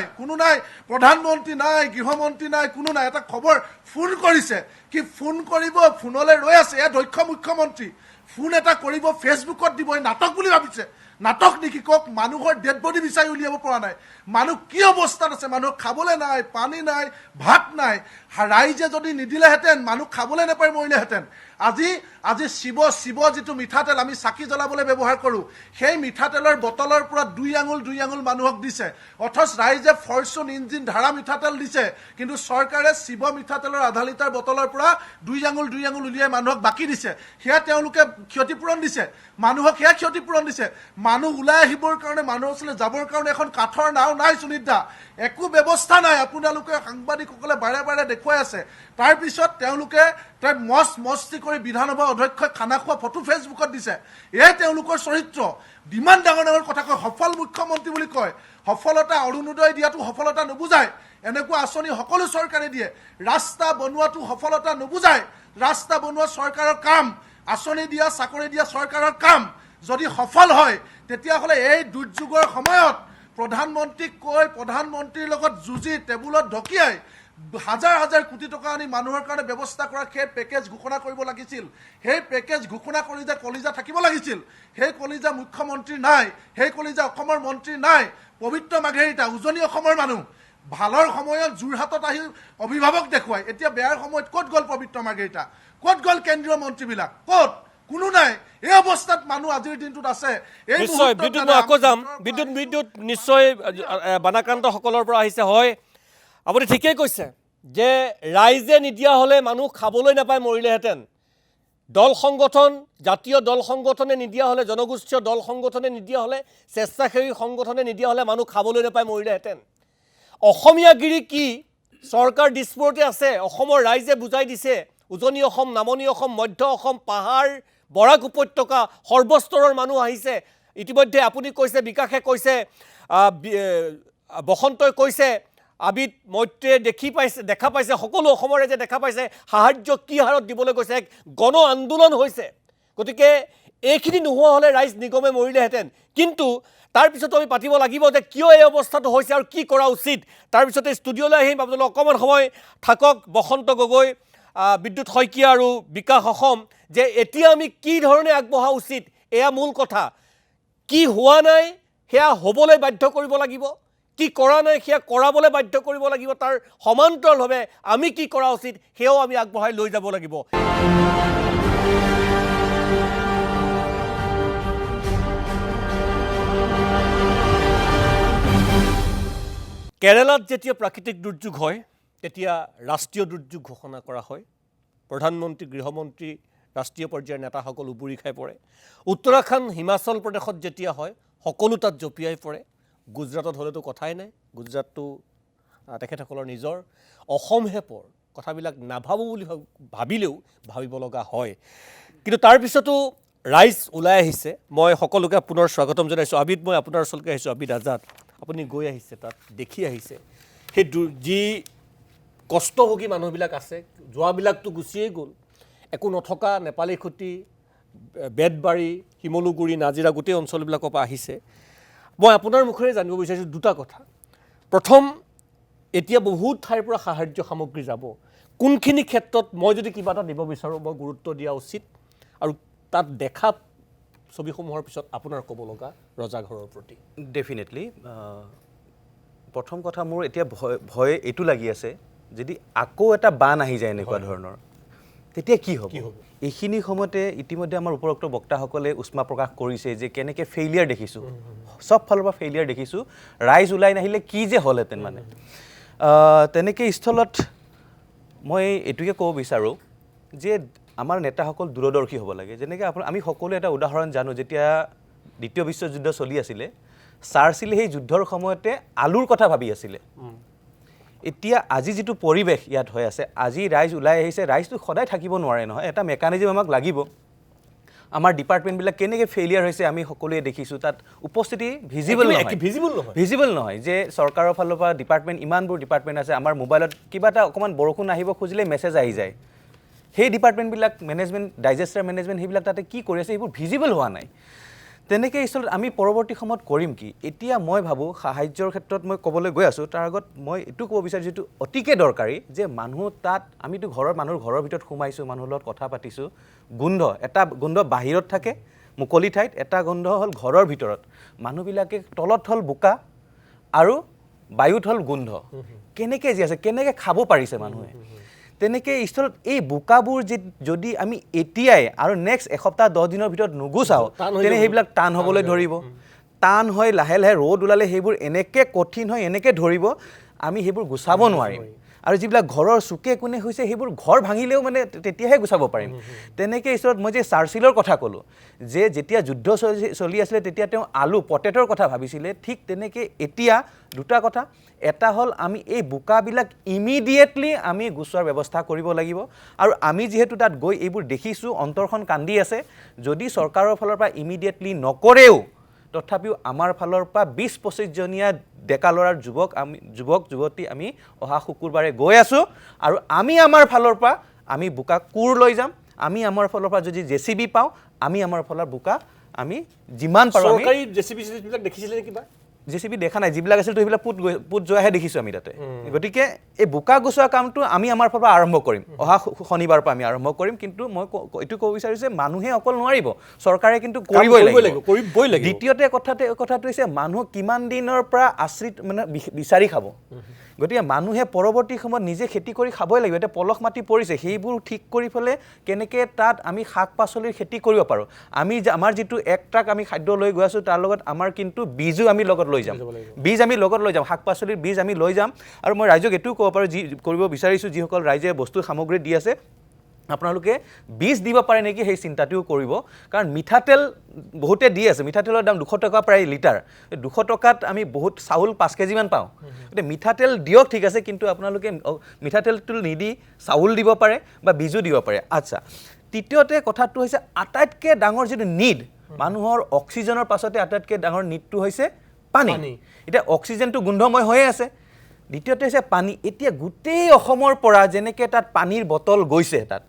প্ৰধানমন্ত্ৰী নাই, গৃহমন্ত্ৰী নাই, কোনো নাই। এটা খবৰ ফোন কৰিছে, কি ফোন কৰিব, ফোনলৈ ৰৈ আছে। এয়া দক্ষ মুখ্যমন্ত্ৰী, ফোন এটা কৰিব, ফেচবুকত দিব। এই নাটক বুলি ভাবিছে, নাটক নেকি কওক? মানুহৰ ডেড বডি বিচাৰি উলিয়াব পৰা নাই। মানুহ কি অৱস্থাত আছে, মানুহ খাবলৈ নাই, পানী নাই, ভাত নাই। ৰাইজে যদি নিদিলেহেঁতেন, মানুহ খাবলৈ নাপায় মৰিলেহেঁতেন। আজি শিৱ যিটো মিঠাতেল আমি চাকি জ্বলাবলৈ ব্যৱহাৰ কৰোঁ, সেই মিঠাতেলৰ বটলৰ পৰা 2 আঙুল মানুহক দিছে। অথচ ৰাইজে ফৰচুন ইঞ্জিন ধাৰা মিঠাতেল দিছে, কিন্তু চৰকাৰে শিৱ মিঠাতেলৰ আধা লিটাৰ বটলৰ পৰা 2 আঙুল উলিয়াই মানুহক বাকী দিছে। সেয়া তেওঁলোকে ক্ষতিপূৰণ দিছে, মানুহক সেয়া ক্ষতিপূৰণ দিছে। মানুহ ওলাই আহিবৰ কাৰণে, মানুহৰ ওচৰলৈ যাবৰ কাৰণে এখন কাঠৰ নাও নাই সুনীত দা, একো ব্যৱস্থা নাই। আপোনালোকে সাংবাদিকসকলে বাৰে দেখুৱাই আছে। তাৰপিছত তেওঁলোকে মস্তি কৰি বিধানসভা অধ্যক্ষই খানা খোৱা ফটো ফেচবুকত দিছে। এয়াই তেওঁলোকৰ চৰিত্ৰ। ইমান ডাঙৰ কথা কয়, সফল মুখ্যমন্ত্ৰী বুলি কয়। সফলতা, অৰুণোদয় দিয়াটো সফলতা নুবুজায়। এনেকুৱা আঁচনি সকলো চৰকাৰে দিয়ে। ৰাস্তা বনোৱাটো সফলতা নুবুজায়। ৰাস্তা বনোৱা চৰকাৰৰ কাম, আঁচনি দিয়া, চাকৰি দিয়া চৰকাৰৰ কাম। যদি সফল হয়, তেতিয়াহ'লে এই দুৰ্যোগৰ সময়ত প্ৰধানমন্ত্ৰীক কৈ, প্ৰধানমন্ত্ৰীৰ লগত যুঁজি, টেবুলত ঢকিয়াই হাজাৰ কোটি টকা আনি মানুহৰ কাৰণে ব্যৱস্থা কৰা সেই পেকেজ ঘোষণা কৰিব লাগিছিল। সেই পেকেজ ঘোষণা কৰি যে কলিজা থাকিব লাগিছিল, সেই কলিজা মুখ্যমন্ত্ৰী নাই, সেই কলিজা অসমৰ মন্ত্ৰী নাই। পবিত্ৰ মাঘেৰিটা, উজনি অসমৰ মানুহ, ভালৰ সময়ত যোৰহাটত আহি অভিভাৱক দেখুৱাই। এতিয়া বেয়াৰ সময়ত ক'ত গ'ল পবিত্ৰ মাঘেৰিটা? ক'ত গ'ল কেন্দ্ৰীয় মন্ত্ৰীবিলাক? ক'ত? কোনো নাই। এই অৱস্থাত মানুহ আজিৰ দিনটোত আছে। নিশ্চয় বিদ্যুৎ, মই আকৌ যাম। বিদ্যুৎ নিশ্চয় বানাক্ৰান্তসকলৰ পৰা আহিছে। হয়, আপুনি ঠিকেই কৈছে যে ৰাইজে নিদিয়া হ'লে মানুহ খাবলৈ নাপায়, মৰিলেহেঁতেন। দল সংগঠন, জাতীয় দল সংগঠনে নিদিয়া হ'লে, জনগোষ্ঠীয় দল সংগঠনে নিদিয়া হ'লে, স্বেচ্ছাসেৱী সংগঠনে নিদিয়া হ'লে মানুহ খাবলৈ নাপায়, মৰিলেহেঁতেন। অসমীয়াগিৰি কি চৰকাৰ দিশপুৰতে আছে। অসমৰ ৰাইজে বুজাই দিছে। উজনি অসম, নামনি অসম, মধ্য অসম, পাহাৰ, বৰাক উপত্যকা, সৰ্বস্তৰৰ মানুহ আহিছে। ইতিমধ্যে আপুনি কৈছে, বিকাশে কৈছে, বসন্তই কৈছে, আবিদ মৈত্ৰীয়ে দেখা পাইছে, সকলো অসমৰ ৰাইজে দেখা পাইছে সাহায্য কি হাৰত দিবলৈ গৈছে। এক গণ আন্দোলন হৈছে। গতিকে এইখিনি নোহোৱা হ'লে ৰাইজ নিগমে মৰিলেহেঁতেন। কিন্তু তাৰপিছতো আমি পাতিব লাগিব যে কিয় এই অৱস্থাটো হৈছে আৰু কি কৰা উচিত। তাৰপিছতে ষ্টুডিঅ'লৈ আহিম। আপোনালোক অকণমান সময় থাকক। বসন্ত গগৈ, বিদ্যুৎ শইকীয়া আৰু বিকাশ অসম, যে এতিয়া আমি কি ধৰণে আগবঢ়া উচিত, এয়া মূল কথা। কি হোৱা নাই সেয়া হ'বলৈ বাধ্য কৰিব লাগিব, কি কৰা নাই সেয়া কৰাবলৈ বাধ্য কৰিব লাগিব। তাৰ সমান্তৰালভাৱে আমি কি কৰা উচিত সেয়াও আমি আগবঢ়াই লৈ যাব লাগিব। কেৰালাত যেতিয়া প্ৰাকৃতিক দুৰ্যোগ হয়, তেতিয়া ৰাষ্ট্ৰীয় দুৰ্যোগ ঘোষণা কৰা হয়। প্ৰধানমন্ত্ৰী, গৃহমন্ত্ৰী, ৰাষ্ট্ৰীয় পৰ্যায়ৰ নেতাসকল উবুৰি খাই পৰে। উত্তৰাখণ্ড, হিমাচল প্ৰদেশত যেতিয়া হয়, সকলো তাত জঁপিয়াই পৰে। গুজৰাটত হ'লেতো কথাই নাই, গুজৰাটটো তেখেতসকলৰ নিজৰ। অসমহে পৰ কথাবিলাক নাভাবোঁ বুলি ভাবিলেও ভাবিব লগা হয়। কিন্তু তাৰপিছতো ৰাইজ ওলাই আহিছে। মই সকলোকে পুনৰ স্বাগতম জনাইছোঁ। আবিদ, মই আপোনাৰ ওচৰলৈ আহিছোঁ। আবিদ আজাদ, আপুনি গৈ আহিছে, তাত দেখি আহিছে সেই যি কষ্টভোগী মানুহবিলাক আছে। যোৱাবিলাকতো গুচিয়েই গ'ল, একো নথকা নেপালী খুটি, বেতবাৰী, শিমলুগুৰি, নাজিৰা, গোটেই অঞ্চলবিলাকৰ পৰা আহিছে। মই আপোনাৰ মুখেৰে জানিব বিচাৰিছোঁ দুটা কথা। প্ৰথম, এতিয়া বহুত ঠাইৰ পৰা সাহায্য সামগ্ৰী যাব। কোনখিনি ক্ষেত্ৰত মই যদি কিবা এটা দিব বিচাৰোঁ, মই গুৰুত্ব দিয়া উচিত? আৰু তাত দেখা ছবিসমূহৰ পিছত আপোনাৰ ক'ব লগা ৰজাঘৰৰ প্ৰতি। ডেফিনেটলি প্ৰথম কথা, মোৰ এতিয়া ভয় এইটো লাগি আছে, যদি আকৌ এটা বান আহি যায় এনেকুৱা ধৰণৰ, তেতিয়া কি হ'ব? এইখিনি সময়তে ইতিমধ্যে আমাৰ উপৰোক্ত বক্তাসকলে উষ্মা প্ৰকাশ কৰিছে যে কেনেকৈ ফেইলিয়াৰ দেখিছোঁ, চব ফালৰ পৰা ফেইলিয়াৰ দেখিছোঁ। ৰাইজ ওলাই নাহিলে কি যে হ'লহেঁতেন। মানে তেনেকৈ স্থলত মই এইটোকে ক'ব বিচাৰোঁ যে আমাৰ নেতাসকল দূৰদৰ্শী হ'ব লাগে। যেনেকৈ আমি সকলোৱে এটা উদাহৰণ জানো, যেতিয়া দ্বিতীয় বিশ্বযুদ্ধ চলি আছিলে, চাৰ্চিলে সেই যুদ্ধৰ সময়তে আলুৰ কথা ভাবি আছিলে। এতিয়া আজি যিটো পৰিৱেশ ইয়াত হৈ আছে, আজি ৰাইজ ওলাই আহিছে। ৰাইজটো সদায় থাকিব নোৱাৰে নহয়, এটা মেকানিজম আমাক লাগিব। আমাৰ ডিপাৰ্টমেণ্টবিলাক কেনেকৈ ফেইলিয়াৰ হৈছে আমি সকলোৱে দেখিছোঁ তাত উপস্থিতি ভিজিবল নহয় ভিজিবল নহয় যে চৰকাৰৰ ফালৰ পৰা ডিপাৰ্টমেণ্ট ইমানবোৰ ডিপাৰ্টমেণ্ট আছে আমাৰ মোবাইলত কিবা এটা অকণমান বৰষুণ আহিব খুজিলে মেছেজ আহি যায় সেই ডিপাৰ্টমেণ্টবিলাক মেনেজমেণ্ট ডাইজেষ্টাৰ মেনেজমেণ্ট সেইবিলাক তাতে কি কৰি আছে সেইবোৰ ভিজিবল হোৱা নাই তেনেকৈ স্থলত আমি পৰৱৰ্তী সময়ত কৰিম কি এতিয়া মই ভাবোঁ সাহায্যৰ ক্ষেত্ৰত মই ক'বলৈ গৈ আছোঁ তাৰ আগত মই এইটো ক'ব বিচাৰিছোঁ যিটো অতিকে দৰকাৰী যে মানুহ তাত আমিতো মানুহৰ ঘৰৰ ভিতৰত সোমাইছোঁ মানুহৰ লগত কথা পাতিছোঁ এটা গোন্ধ বাহিৰত থাকে মুকলি ঠাইত এটা গোন্ধ হ'ল ঘৰৰ ভিতৰত মানুহবিলাকে তলত হ'ল বোকা আৰু বায়ুত হ'ল গোন্ধ কেনেকৈ যি আছে কেনেকৈ খাব পাৰিছে মানুহে তেনেকৈ স্থলত এই বোকাবোৰ যদি আমি এতিয়াই আৰু নেক্সট এসপ্তাহ 10 দিনৰ ভিতৰত নুগুচাওঁ তেনে সেইবিলাক টান হ'বলৈ ধৰিব টান হৈ লাহে লাহে ৰ'দ ওলালে সেইবোৰ এনেকৈ কঠিন হৈ এনেকৈ ধৰিব আমি সেইবোৰ গুচাব নোৱাৰিম আৰু যিবিলাক ঘৰৰ চুকে কোণে হৈছে সেইবোৰ ঘৰ ভাঙিলেও মানে তেতিয়াহে গুচাব পাৰিম তেনেকৈ স্থলত মই যে চাৰ্চিলৰ কথা ক'লোঁ যে যেতিয়া যুদ্ধ চলি আছিলে তেতিয়া তেওঁ আলু পটেটৰ কথা ভাবিছিলে ঠিক তেনেকৈ এতিয়া দুটা কথা এটা হ'ল আমি এই বোকাবিলাক ইমিডিয়েটলি আমি গুচোৱাৰ ব্যৱস্থা কৰিব লাগিব আৰু আমি যিহেতু তাত গৈ এইবোৰ দেখিছোঁ অন্তৰখন কান্দি আছে যদি চৰকাৰৰ ফালৰ পৰা ইমিডিয়েটলি নকৰেও তথাপিও আমাৰ ফালৰ পৰা 20-25 জনীয়া ডেকা ল'ৰাৰ যুৱক যুৱতী আমি অহা শুকুৰবাৰে গৈ আছোঁ আৰু আমি আমাৰ ফালৰ পৰা আমি বোকা কোৰ লৈ যাম আমি আমাৰ ফালৰ পৰা যদি জেচিবি পাওঁ আমি আমাৰ ফালৰ বোকা আমি যিমান পাৰোঁ চৰকাৰী জেচিবিবিলাক দেখিছিলে নে কিবা জেচিবি দেখা নাই যিবিলাক আছিল তো সেইবিলাক পুত যোৱাহে দেখিছোঁ আমি তাতে গতিকে এই বোকা গুচোৱা কামটো আমি আমাৰ ফালৰ পৰা আৰম্ভ কৰিম অহা শনিবাৰৰ পৰা আমি আৰম্ভ কৰিম কিন্তু মই এইটো ক'ব বিচাৰিছোঁ যে মানুহে অকল নোৱাৰিব চৰকাৰে কিন্তু কৰিবই লাগিব দ্বিতীয়তে কথাটো হৈছে মানুহ কিমান দিনৰ পৰা আশ্ৰিত মানে বিচাৰি খাব গতিকে মানুহে পৰৱৰ্তী সময়ত নিজে খেতি কৰি খাবই লাগিব এতিয়া পলস মাটি পৰিছে সেইবোৰ ঠিক কৰি পেলাই কেনেকৈ তাত আমি শাক পাচলিৰ খেতি কৰিব পাৰোঁ আমি আমাৰ যিটো 1 ট্ৰাক আমি খাদ্য লৈ গৈ আছোঁ তাৰ লগত আমাৰ কিন্তু বীজো আমি লগত লৈ যাম বীজ আমি লগত লৈ যাম শাক পাচলিৰ বীজ আমি লৈ যাম আৰু মই ৰাইজক এইটোও ক'ব পাৰোঁ যি কৰিব বিচাৰিছোঁ যিসকল ৰাইজে বস্তু সামগ্ৰী দি আছে আপোনালোকে বীজ দিব পাৰে নেকি সেই চিন্তাটোও কৰিব কাৰণ মিঠাতেল বহুতে দি আছে মিঠাতেলৰ দাম 200 টকা প্ৰায় লিটাৰ 200 টকাত আমি বহুত চাউল 5 কেজিমান পাওঁ গতিকে মিঠাতেল দিয়ক ঠিক আছে কিন্তু আপোনালোকে মিঠাতেলটো নিদি চাউল দিব পাৰে বা বীজো দিব পাৰে আচ্ছা তৃতীয়তে কথাটো হৈছে আটাইতকৈ ডাঙৰ যিটো নিড মানুহৰ অক্সিজেনৰ পাছতে আটাইতকৈ ডাঙৰ নিডটো হৈছে পানী এতিয়া অক্সিজেনটো গোন্ধময় হৈয়ে আছে দ্বিতীয়তে হৈছে পানী এতিয়া গোটেই অসমৰ পৰা যেনেকৈ তাত পানীৰ বটল গৈছে তাত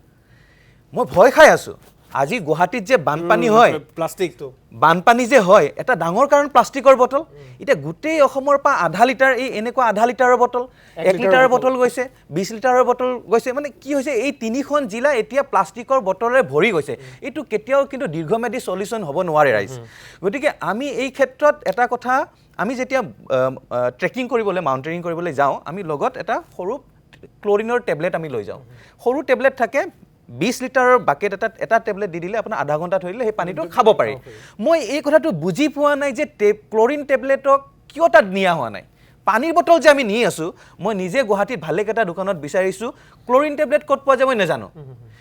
মই ভয় খাই আছোঁ আজি গুৱাহাটীত যে বানপানী হয় প্লাষ্টিকটো বানপানী যে হয় এটা ডাঙৰ কাৰণ প্লাষ্টিকৰ বটল এতিয়া গোটেই অসমৰ পৰা আধা লিটাৰ এই এনেকুৱা আধা লিটাৰৰ বটল 1 লিটাৰৰ বটল গৈছে 20 লিটাৰৰ বটল গৈছে মানে কি হৈছে এই 3খন জিলা এতিয়া প্লাষ্টিকৰ বটলেৰে ভৰি গৈছে এইটো কেতিয়াও কিন্তু দীৰ্ঘম্যাদী সলিউশ্যন হ'ব নোৱাৰে ৰাইজ গতিকে আমি এই ক্ষেত্ৰত এটা কথা আমি যেতিয়া ট্ৰেকিং কৰিবলৈ মাউণ্টেনিং কৰিবলৈ যাওঁ আমি লগত এটা সৰু ক্লৰিনৰ টেবলেট আমি লৈ যাওঁ সৰু টেবলেট থাকে 20 লিটাৰৰ বাকেট এটা টেবলেট দি দিলে আপোনাৰ আধা ঘণ্টা থৈ দিলে সেই পানীটো খাব পাৰি মই এই কথাটো বুজি পোৱা নাই যে ক্লৰিন টেবলেটক কিয় তাত নিয়া হোৱা নাই পানীৰ বটল যে আমি নি আছোঁ মই নিজে গুৱাহাটীত ভালেকেইটা দোকানত বিচাৰিছোঁ ক্লৰিন টেবলেট ক'ত পোৱা যায় মই নাজানো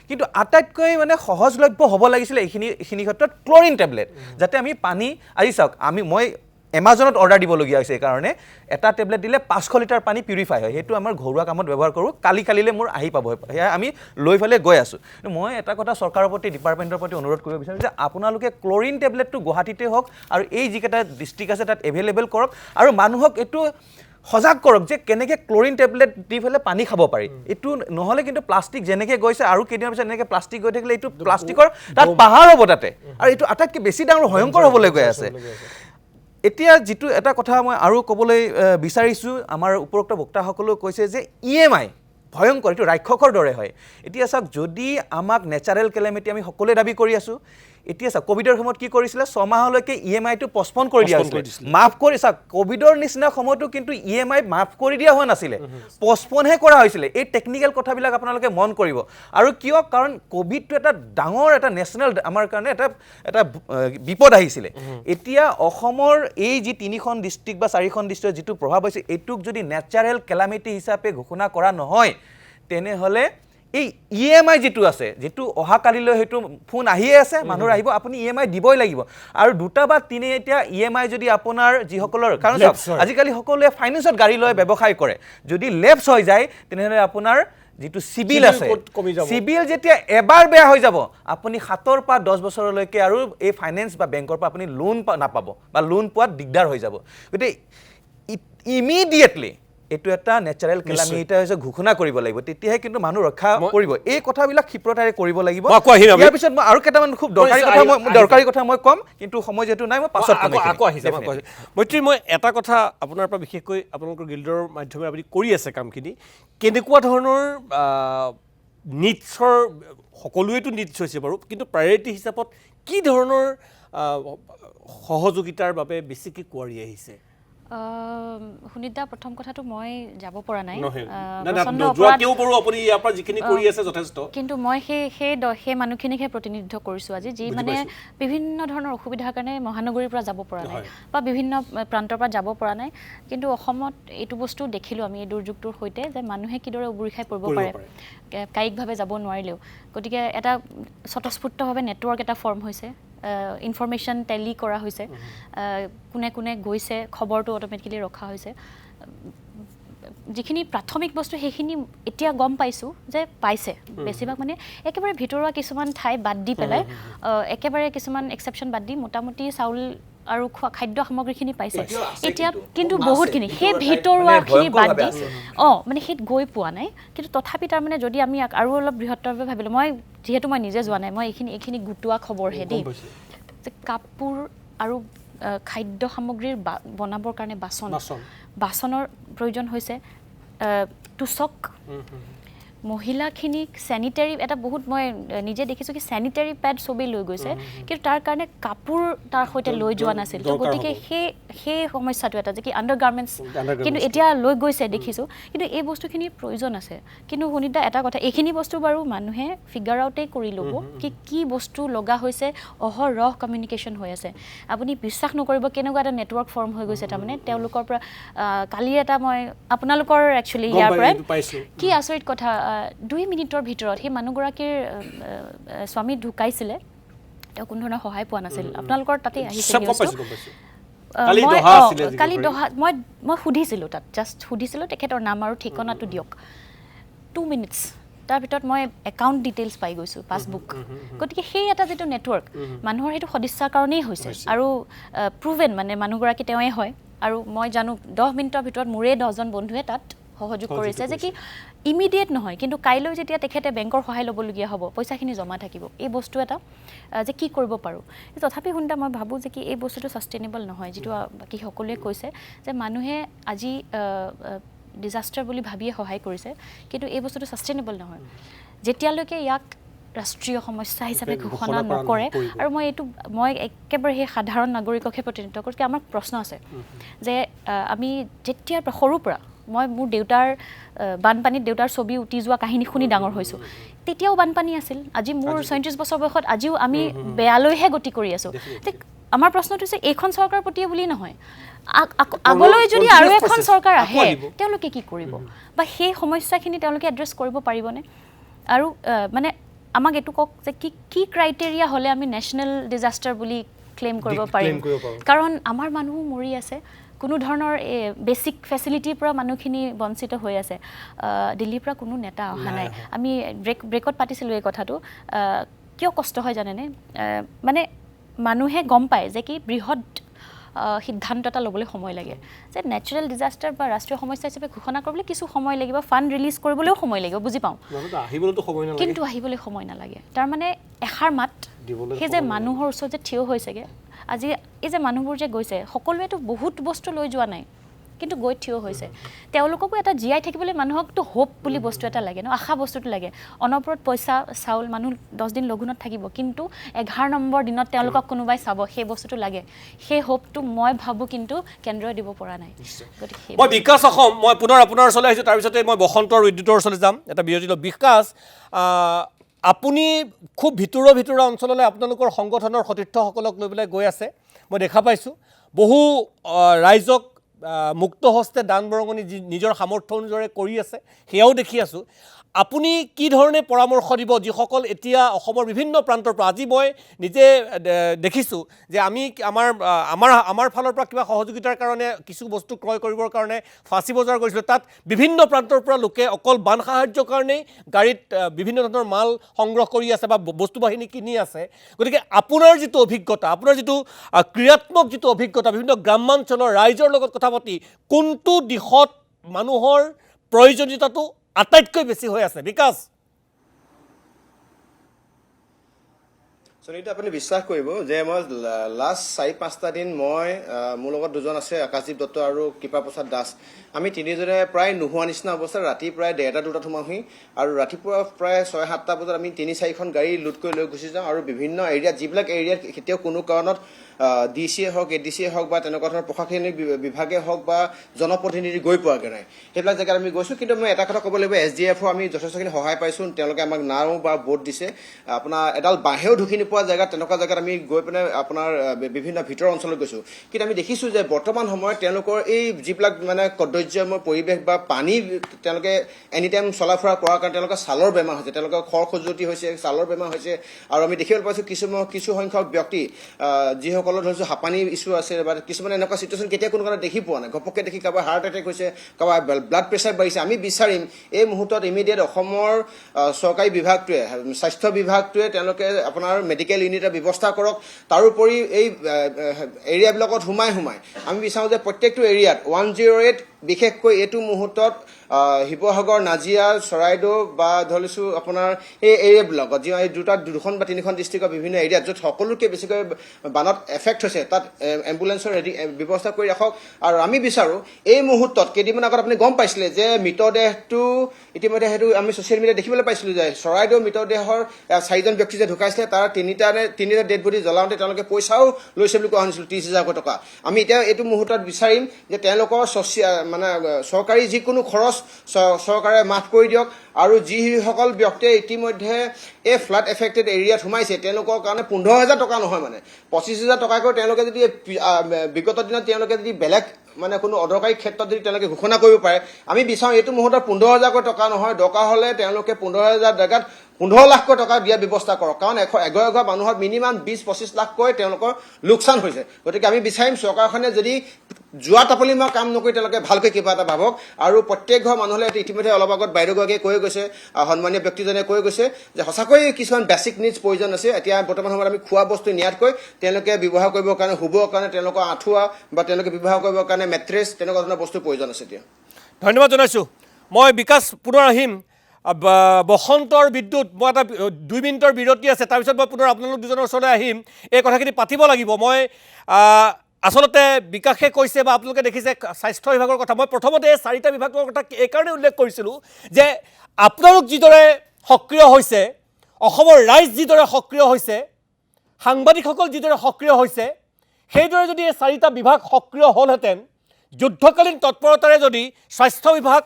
কিন্তু আটাইতকৈ মানে সহজলভ্য হ'ব লাগিছিলে এইখিনি ক্ষেত্ৰত ক্লৰিন টেবলেট যাতে আমি পানী আজি চাওক মই এমাজনত অৰ্ডাৰ দিবলগীয়া হৈছে এইকাৰণে এটা টেবলেট দিলে 500 লিটাৰ পানী পিউৰিফাই হয় সেইটো আমাৰ ঘৰুৱা কামত ব্যৱহাৰ কৰোঁ কালিলৈ মোৰ আহি পাব সেয়া আমি লৈ পেলাই গৈ আছোঁ মই এটা কথা চৰকাৰৰ প্ৰতি ডিপাৰ্টমেণ্টৰ প্ৰতি অনুৰোধ কৰিব বিচাৰোঁ যে আপোনালোকে ক্লৰিন টেবলেটটো গুৱাহাটীতে হওক আৰু এই যিকেইটা ডিষ্ট্ৰিক্ট আছে তাত এভেইলেবল কৰক আৰু মানুহক এইটো সজাগ কৰক যে কেনেকৈ ক্লৰিন টেবলেট দি পেলাই পানী খাব পাৰি এইটো নহ'লে কিন্তু প্লাষ্টিক যেনেকৈ গৈছে আৰু কেইদিনৰ পিছত এনেকৈ প্লাষ্টিক গৈ থাকিলে এইটো প্লাষ্টিকৰ তাত পাহাৰ হ'ব তাতে আৰু এইটো আটাইতকৈ বেছি ডাঙৰ ভয়ংকৰ হ'বলৈ গৈ আছে এতিয়া যিটো এটা কথা মই আৰু ক'বলৈ বিচাৰিছোঁ আমাৰ উপৰোক্ত বক্তাসকলেও কৈছে যে EMI ভয়ংকৰ এইটো ৰাক্ষসৰ দৰে হয় এতিয়া চাওক যদি আমাক নেচাৰেল কেলেমিটি আমি সকলোৱে দাবী কৰি আছোঁ এতিয়া চাওক কোভিডৰ সময়ত কি কৰিছিলে 6 মাহলৈকে EMIটো পষ্টপন কৰি দিয়া হৈছিলে মাফ কৰি চাওক কোভিডৰ নিচিনা সময়তো কিন্তু EMI মাফ কৰি দিয়া হোৱা নাছিলে পষ্টপনহে কৰা হৈছিলে এই টেকনিকেল কথাবিলাক আপোনালোকে মন কৰিব আৰু কিয় কাৰণ কোভিডটো এটা ডাঙৰ এটা নেশ্যনেল আমাৰ কাৰণে এটা বিপদ আহিছিলে এতিয়া অসমৰ এই যি 3খন ডিষ্ট্ৰিক্ট বা 4খন ডিষ্ট্ৰিক্টৰ যিটো প্ৰভাৱ হৈছে এইটোক যদি নেচাৰেল কেলামিটি হিচাপে ঘোষণা কৰা নহয় তেনেহ'লে এই EMI যিটো আছে যিটো অহাকালিলৈ হয়তো ফোন আহিয়ে আছে মানুহৰ আহিব আপুনি EMI দিবই লাগিব আৰু 2টা বা 3 এতিয়া EMI যদি আপোনাৰ যিসকলৰ কাৰণ আজিকালি সকলোৱে ফাইনেন্সত গাড়ী লৈ ব্যৱসায় কৰে যদি লেপছ হৈ যায় তেনেহ'লে আপোনাৰ যিটো চিভিল আছে কমি যাব। চিভিল যেতিয়া এবাৰ বেয়া হৈ যাব আপুনি 7 পৰা 10 বছৰলৈকে আৰু এই ফাইনেন্স বা বেংকৰ পৰা আপুনি লোন নাপাব বা লোন পোৱাত দিগদাৰ হৈ যাব গতিকে ইমিডিয়েটলি এইটো এটা নেচাৰেল কেলামিটি হৈছে ঘোষণা কৰিব লাগিব তেতিয়াহে কিন্তু মানুহ ৰক্ষা কৰিব এই কথাবিলাক ক্ষিপ্ৰতাৰে কৰিব লাগিব ইয়াৰ পিছত মই আৰু কেইটামান খুব দৰকাৰী কথা মই ক'ম কিন্তু সময় যেহেতু নাই মই পাছত আকৌ আহি যাম মৈত্ৰী মই এটা কথা আপোনাৰ পৰা বিশেষকৈ আপোনালোকৰ গিল্ডৰ মাধ্যমে আপুনি কৰি আছে কামখিনি কেনেকুৱা ধৰণৰ নিডছৰ সকলোৱেতো নিডছ হৈছে বাৰু কিন্তু প্ৰায়ৰিটি হিচাপত কি ধৰণৰ সহযোগিতাৰ বাবে বেছিকৈ কোৱাৰি আহিছে সুনিতা প্ৰথম কথাটো মই যাব পৰা নাই কিন্তু মই সেই মানুহখিনিকহে প্ৰতিনিধিত্ব কৰিছোঁ আজি যি মানে বিভিন্ন ধৰণৰ অসুবিধাৰ কাৰণে মহানগৰীৰ পৰা যাব পৰা নাই বা বিভিন্ন প্ৰান্তৰ পৰা যাব পৰা নাই কিন্তু অসমত এইটো বস্তু দেখিলোঁ আমি এই দুৰ্যোগটোৰ সৈতে যে মানুহে কিদৰে উবুৰি খাই পৰিব পাৰে কায়িকভাৱে যাব নোৱাৰিলেও গতিকে এটা স্বতঃস্ফূৰ্তভাৱে নেটৱৰ্ক এটা ফৰ্ম হৈছে ইনফৰমেশ্যন টেলি কৰা হৈছে কোনে কোনে গৈছে খবৰটো অট'মেটিকেলি ৰখা হৈছে যিখিনি প্ৰাথমিক বস্তু সেইখিনি এতিয়া গম পাইছোঁ যে পাইছে বেছিভাগ মানে একেবাৰে ভিতৰুৱা কিছুমান ঠাই বাদ দি পেলাই একেবাৰে কিছুমান এক্সেপশ্যন বাদ দি মোটামুটি চাউল আৰু খাদ্য সামগ্ৰীখিনি পাইছে এতিয়া কিন্তু বহুতখিনি সেই ভিতৰুৱাখিনি বাদ দি মানে সেই গৈ পোৱা নাই কিন্তু তথাপি তাৰমানে যদি আমি আৰু অলপ বৃহত্তৰভাৱে ভাবিলোঁ মই যিহেতু মই নিজে যোৱা নাই মই এইখিনি গোটোৱা খবৰহে দেই যে কাপোৰ আৰু খাদ্য সামগ্ৰীৰ বনাবৰ কাৰণে বাচনৰ প্ৰয়োজন হৈছে টুচক মহিলাখিনিক চেনিটেৰী এটা বহুত মই নিজে দেখিছোঁ কি চেনিটেৰী পেড চবেই লৈ গৈছে কিন্তু তাৰ কাৰণে কাপোৰ তাৰ সৈতে লৈ যোৱা নাছিল তো গতিকে সেই সমস্যাটো এটা যে কি আণ্ডাৰ গাৰ্মেণ্টছ কিন্তু এতিয়া লৈ গৈছে দেখিছোঁ কিন্তু এই বস্তুখিনিৰ প্ৰয়োজন আছে কিন্তু সুনিতা এটা কথা এইখিনি বস্তু বাৰু মানুহে ফিগাৰ আউটেই কৰি ল'ব কি বস্তু লগা হৈছে অহৰহ কমিউনিকেশ্যন হৈ আছে আপুনি বিশ্বাস নকৰিব কেনেকুৱা এটা নেটৱৰ্ক ফৰ্ম হৈ গৈছে তাৰমানে তেওঁলোকৰ পৰা কালি এটা মই আপোনালোকৰ একচুৱেলি ইয়াৰ পৰাই কি আচৰিত কথা 2 মিনিটৰ ভিতৰত সেই মানুহগৰাকীৰ স্বামী ঢুকাইছিলে তেওঁ কোনো ধৰণৰ সহায় পোৱা নাছিল আপোনালোকৰ তাতে আহিছিল কালি দহা মই সুধিছিলোঁ তাত জাষ্ট সুধিছিলোঁ তেখেতৰ নাম আৰু ঠিকনাটো দিয়ক 2 মিনিটছ তাৰ ভিতৰত মই একাউণ্ট ডিটেইলছ পাই গৈছোঁ পাছবুক গতিকে সেই এটা যিটো নেটৱৰ্ক মানুহৰ সেইটো সদিচ্ছাৰ কাৰণেই হৈছে আৰু প্ৰুভেন মানে মানুহগৰাকী তেওঁৱে হয় আৰু মই জানো 10 মিনিটৰ ভিতৰত মোৰে 10জন বন্ধুৱে তাত সহযোগ কৰিছে যে কি ইমিডিয়েট নহয় কিন্তু কাইলৈ যেতিয়া তেখেতে বেংকৰ সহায় ল'বলগীয়া হ'ব পইচাখিনি জমা থাকিব এই বস্তু এটা যে কি কৰিব পাৰোঁ তথাপি শুনিতা মই ভাবোঁ যে কি এই বস্তুটো ছাষ্টেইনেবল নহয় যিটো বাকী সকলোৱে কৈছে যে মানুহে আজি ডিজাষ্টাৰ বুলি ভাবিয়ে সহায় কৰিছে কিন্তু এই বস্তুটো ছাষ্টেইনেবল নহয় যেতিয়ালৈকে ইয়াক ৰাষ্ট্ৰীয় সমস্যা হিচাপে ঘোষণা নকৰে আৰু মই একেবাৰে সেই সাধাৰণ নাগৰিককহে প্ৰতিনিধিত্ব কৰোঁ আমাৰ প্ৰশ্ন আছে যে আমি যেতিয়াৰ পৰা সৰুৰ পৰা মই মোৰ দেউতাৰ বানপানীত দেউতাৰ ছবি উটি যোৱা কাহিনী শুনি ডাঙৰ হৈছোঁ তেতিয়াও বানপানী আছিল আজি মোৰ 37 বছৰ বয়সত আজিও আমি বেয়ালৈহে গতি কৰি আছোঁ আমাৰ প্ৰশ্নটো হৈছে এইখন চৰকাৰৰ প্ৰতিয়ে বুলি নহয় আগলৈ যদি আৰু এখন চৰকাৰ আহে তেওঁলোকে কি কৰিব বা সেই সমস্যাখিনি তেওঁলোকে এড্ৰেছ কৰিব পাৰিবনে আৰু মানে আমাক এইটো কওক যে কি ক্ৰাইটেৰিয়া হ'লে আমি নেশ্যনেল ডিজাষ্টাৰ বুলি ক্লেইম কৰিব পাৰিম কাৰণ আমাৰ মানুহো মৰি আছে কোনো ধৰণৰ বেছিক ফেচিলিটিৰ পৰা মানুহখিনি বঞ্চিত হৈ আছে দিল্লীৰ পৰা কোনো নেতা অহা নাই আমি ব্ৰেকত পাতিছিলোঁ এই কথাটো কিয় কষ্ট হয় জানেনে মানে মানুহে গম পায় যে কি বৃহৎ সিদ্ধান্ত এটা ল'বলৈ সময় লাগে যে নেচাৰেল ডিজাষ্টাৰ বা ৰাষ্ট্ৰীয় সমস্যা হিচাপে ঘোষণা কৰিবলৈ কিছু সময় লাগিব ফাণ্ড ৰিলিজ কৰিবলৈও সময় লাগিব বুজি পাওঁ কিন্তু আহিবলৈ সময় নালাগে তাৰমানে এষাৰ মাত সেই যে মানুহৰ ওচৰত যে থিয় হৈছেগৈ আজি এই যে মানুহবোৰ যে গৈছে সকলোৱেতো বহুত বস্তু লৈ যোৱা নাই কিন্তু গৈ থিয় হৈছে তেওঁলোককো এটা জীয়াই থাকিবলৈ মানুহকতো হোপ বুলি বস্তু এটা লাগে ন আশা বস্তুটো লাগে অনবৰত পইচা চাউল মানুহ 10 দিন লঘোণত থাকিব কিন্তু 11 নম্বৰ দিনত তেওঁলোকক কোনোবাই চাব সেই বস্তুটো লাগে সেই হোপটো মই ভাবোঁ কিন্তু কেন্দ্ৰই দিব পৰা নাই গতিকে মই বিকাশ অসম মই পুনৰ আপোনাৰ ওচৰলৈ আহিছোঁ তাৰপিছতে মই বসন্ত আৰু বিদ্যুতৰ ওচৰলৈ যাম এটা বিৰতি বিকাশ আপুনি খুব ভিতৰুৱা অঞ্চললৈ আপোনালোকৰ সংগঠনৰ সতীৰ্থসকলক লৈ পেলাই গৈ আছে মই দেখা পাইছোঁ বহু ৰাইজক মুক্ত হস্তে দান বৰঙণি নিজৰ সামৰ্থ্য অনুযায়ী কৰি আছে সেয়াও দেখি আছোঁ আপুনি কি ধৰণে পৰামৰ্শ দিব যিসকল এতিয়া অসমৰ বিভিন্ন প্ৰান্তৰ পৰা আজি মই নিজে দেখিছোঁ যে আমি আমাৰ ফালৰ পৰা কিবা সহযোগিতাৰ কাৰণে কিছু বস্তু ক্ৰয় কৰিবৰ কাৰণে ফাঁচী বজাৰ কৰিছিলোঁ তাত বিভিন্ন প্ৰান্তৰ পৰা লোকে অকল বান সাহায্যৰ কাৰণেই গাড়ীত বিভিন্ন ধৰণৰ মাল সংগ্ৰহ কৰি আছে বা বস্তু বাহিনী কিনি আছে গতিকে আপোনাৰ যিটো অভিজ্ঞতা আপোনাৰ যিটো ক্ৰিয়াত্মক যিটো অভিজ্ঞতা বিভিন্ন গ্ৰামাঞ্চলৰ ৰাইজৰ লগত কথা পাতি কোনটো দিশত মানুহৰ প্ৰয়োজনীয়তাটো আটাইতকৈ বেছি হৈ আছে বিকাশ সুনীতা আপুনি বিশ্বাস কৰিব যে মই লাষ্ট 4-5টা দিন মই মোৰ লগত দুজন আছে আকাশদীপ দত্ত আৰু কৃপা প্ৰসাদ দাস আমি তিনিজনে প্ৰায় নোহোৱা নিচিনা অৱস্থাত ৰাতি প্ৰায় 1:30-2টাত সোমাওঁহি আৰু ৰাতিপুৱা প্ৰায় 6-7টা বজাত আমি 3-4খন গাড়ী লোড কৰি লৈ গুচি যাওঁ আৰু বিভিন্ন এৰিয়াত যিবিলাক এৰিয়াত কেতিয়াও কোনো কাৰণত ডিচিয়ে হওক এডিচিয়ে হওক বা তেনেকুৱা ধৰণৰ প্ৰশাসনিক বিভাগে হওক বা জনপ্ৰতিনিধি গৈ পোৱাগৈ নাই সেইবিলাক জেগাত আমি গৈছোঁ কিন্তু মই এটা কথা ক'ব লাগিব SDFও আমি যথেষ্টখিনি সহায় পাইছোঁ তেওঁলোকে আমাক নাও বা বোট দিছে আপোনাৰ এডাল বাঁহেও ঢুকি নোপোৱা জেগাত তেনেকুৱা জেগাত আমি গৈ পিনে আপোনাৰ বিভিন্ন ভিতৰৰ অঞ্চলত গৈছোঁ কিন্তু আমি দেখিছোঁ যে বৰ্তমান সময়ত তেওঁলোকৰ এই যিবিলাক মানে কদৰ্যময় পৰিৱেশ বা পানী তেওঁলোকে এনি টাইম চলা ফুৰা কৰাৰ কাৰণে তেওঁলোকৰ ছালৰ বেমাৰ হৈছে তেওঁলোকৰ খৰ খজুৱতি হৈছে ছালৰ বেমাৰ হৈছে আৰু আমি দেখিবলৈ পাইছোঁ কিছু সংখ্যক ব্যক্তি যিসকলৰ ধৰিছোঁ হাঁপানী ইছ্যু আছে বা কিছুমানে এনেকুৱা চিটুৱেশ্যন কেতিয়া কোনো কাৰণে দেখি পোৱা নাই ঘপককৈ দেখি কাৰোবাৰ হাৰ্ট এটেক হৈছে কাৰোবাৰ ব্লাড প্ৰেছাৰ বাঢ়িছে আমি বিচাৰিম এই মুহূৰ্তত ইমিডিয়েট অসমৰ চৰকাৰী বিভাগটোৱে স্বাস্থ্য বিভাগটোৱে তেওঁলোকে আপোনাৰ মেডিকেল ইউনিটৰ ব্যৱস্থা কৰক তাৰোপৰি এই এৰিয়াবিলাকত সোমাই আমি বিচাৰোঁ যে প্ৰত্যেকটো এৰিয়াত 108 বিশেষকৈ এইটো মুহূৰ্তত শিৱসাগৰ নাজিয়া চৰাইদেউ বা ধৰিছোঁ আপোনাৰ এই এৰিয়াবিলাকত যি এই দুখন বা তিনিখন ডিষ্ট্ৰিক্টৰ বিভিন্ন এৰিয়াত য'ত সকলোতকৈ বেছিকৈ বানত এফেক্ট হৈছে তাত এম্বুলেঞ্চৰ ব্যৱস্থা কৰি ৰাখক আৰু আমি বিচাৰোঁ এই মুহূৰ্তত কেইদিনমান আগত আপুনি গম পাইছিলে যে মৃতদেহটো ইতিমধ্যে সেইটো আমি ছ'চিয়েল মিডিয়াত দেখিবলৈ পাইছিলোঁ যে চৰাইদেউ মৃতদেহৰ 4জন ব্যক্তি যে ঢুকাইছিলে তাৰ তিনিটা ডেড বডি জ্বলাওঁতে তেওঁলোকে পইচাও লৈছে বুলি কোৱা শুনিছিলোঁ 30,000 টকা আমি এতিয়া এইটো মুহূৰ্তত বিচাৰিম যে তেওঁলোকৰ মানে চৰকাৰী যিকোনো খৰচ চৰকাৰে মাফ কৰি দিয়ক আৰু যিসকল ব্যক্তিয়ে ইতিমধ্যে এই ফ্লাড এফেক্টেড এৰিয়াত সোমাইছে তেওঁলোকৰ কাৰণে 15,000 টকা নহয় মানে 25,000 টকাকৈ তেওঁলোকে যদি বিগত দিনত তেওঁলোকে যদি বেলেগ মানে কোনো অদৰকাৰী ক্ষেত্ৰত যদি তেওঁলোকে ঘোষণা কৰিব পাৰে আমি বিচাৰোঁ এইটো মুহূৰ্তত 15,000 টকা নহয় দৰকাৰ হ'লে তেওঁলোকে 15,000 জেগাত 15 লাখকৈ টকা দিয়াৰ ব্যৱস্থা কৰক কাৰণ এঘৰ মানুহৰ মিনিমাম 20-25 লাখকৈ তেওঁলোকৰ লোকচান হৈছে গতিকে আমি বিচাৰিম চৰকাৰখনে যদি যোৱা টাপলিমা কাম নকৰি তেওঁলোকে ভালকৈ কিবা এটা ভাবক আৰু প্ৰত্যেক ঘৰ মানুহলৈ ইতিমধ্যে অলপ আগত বাইদেউগৰাকীয়ে কৈ গৈছে সন্মানীয় ব্যক্তিজনে কৈ গৈছে যে সঁচাকৈ কিছুমান বেছিক নিডছ প্ৰয়োজন আছে এতিয়া বৰ্তমান সময়ত আমি খোৱা বস্তু নিয়াতকৈ তেওঁলোকে ব্যৱহাৰ কৰিবৰ কাৰণে শুবৰ কাৰণে তেওঁলোকৰ আঁঠুৱা বা তেওঁলোকে ব্যৱহাৰ কৰিবৰ কাৰণে মেট্ৰেছ তেনেকুৱা ধৰণৰ বস্তুৰ প্ৰয়োজন আছে এতিয়া ধন্যবাদ জনাইছোঁ মই বিকাশ পুনৰ আহিম বসন্তৰ বিদ্যুৎ মই এটা 2 মিনিটৰ বিৰতি আছে তাৰপিছত মই পুনৰ আপোনালোক দুজনৰ ওচৰলৈ আহিম এই কথাখিনি পাতিব লাগিব মই আচলতে বিকাশে কৈছে বা আপোনালোকে দেখিছে স্বাস্থ্য বিভাগৰ কথা মই প্ৰথমতে এই 4টা বিভাগৰ কথা এইকাৰণে উল্লেখ কৰিছিলোঁ যে আপোনালোক যিদৰে সক্ৰিয় হৈছে অসমৰ ৰাইজ যিদৰে সক্ৰিয় হৈছে সাংবাদিকসকল যিদৰে সক্ৰিয় হৈছে সেইদৰে যদি এই 4টা বিভাগ সক্ৰিয় হ'লহেঁতেন যুদ্ধকালীন তৎপৰতাৰে যদি স্বাস্থ্য বিভাগ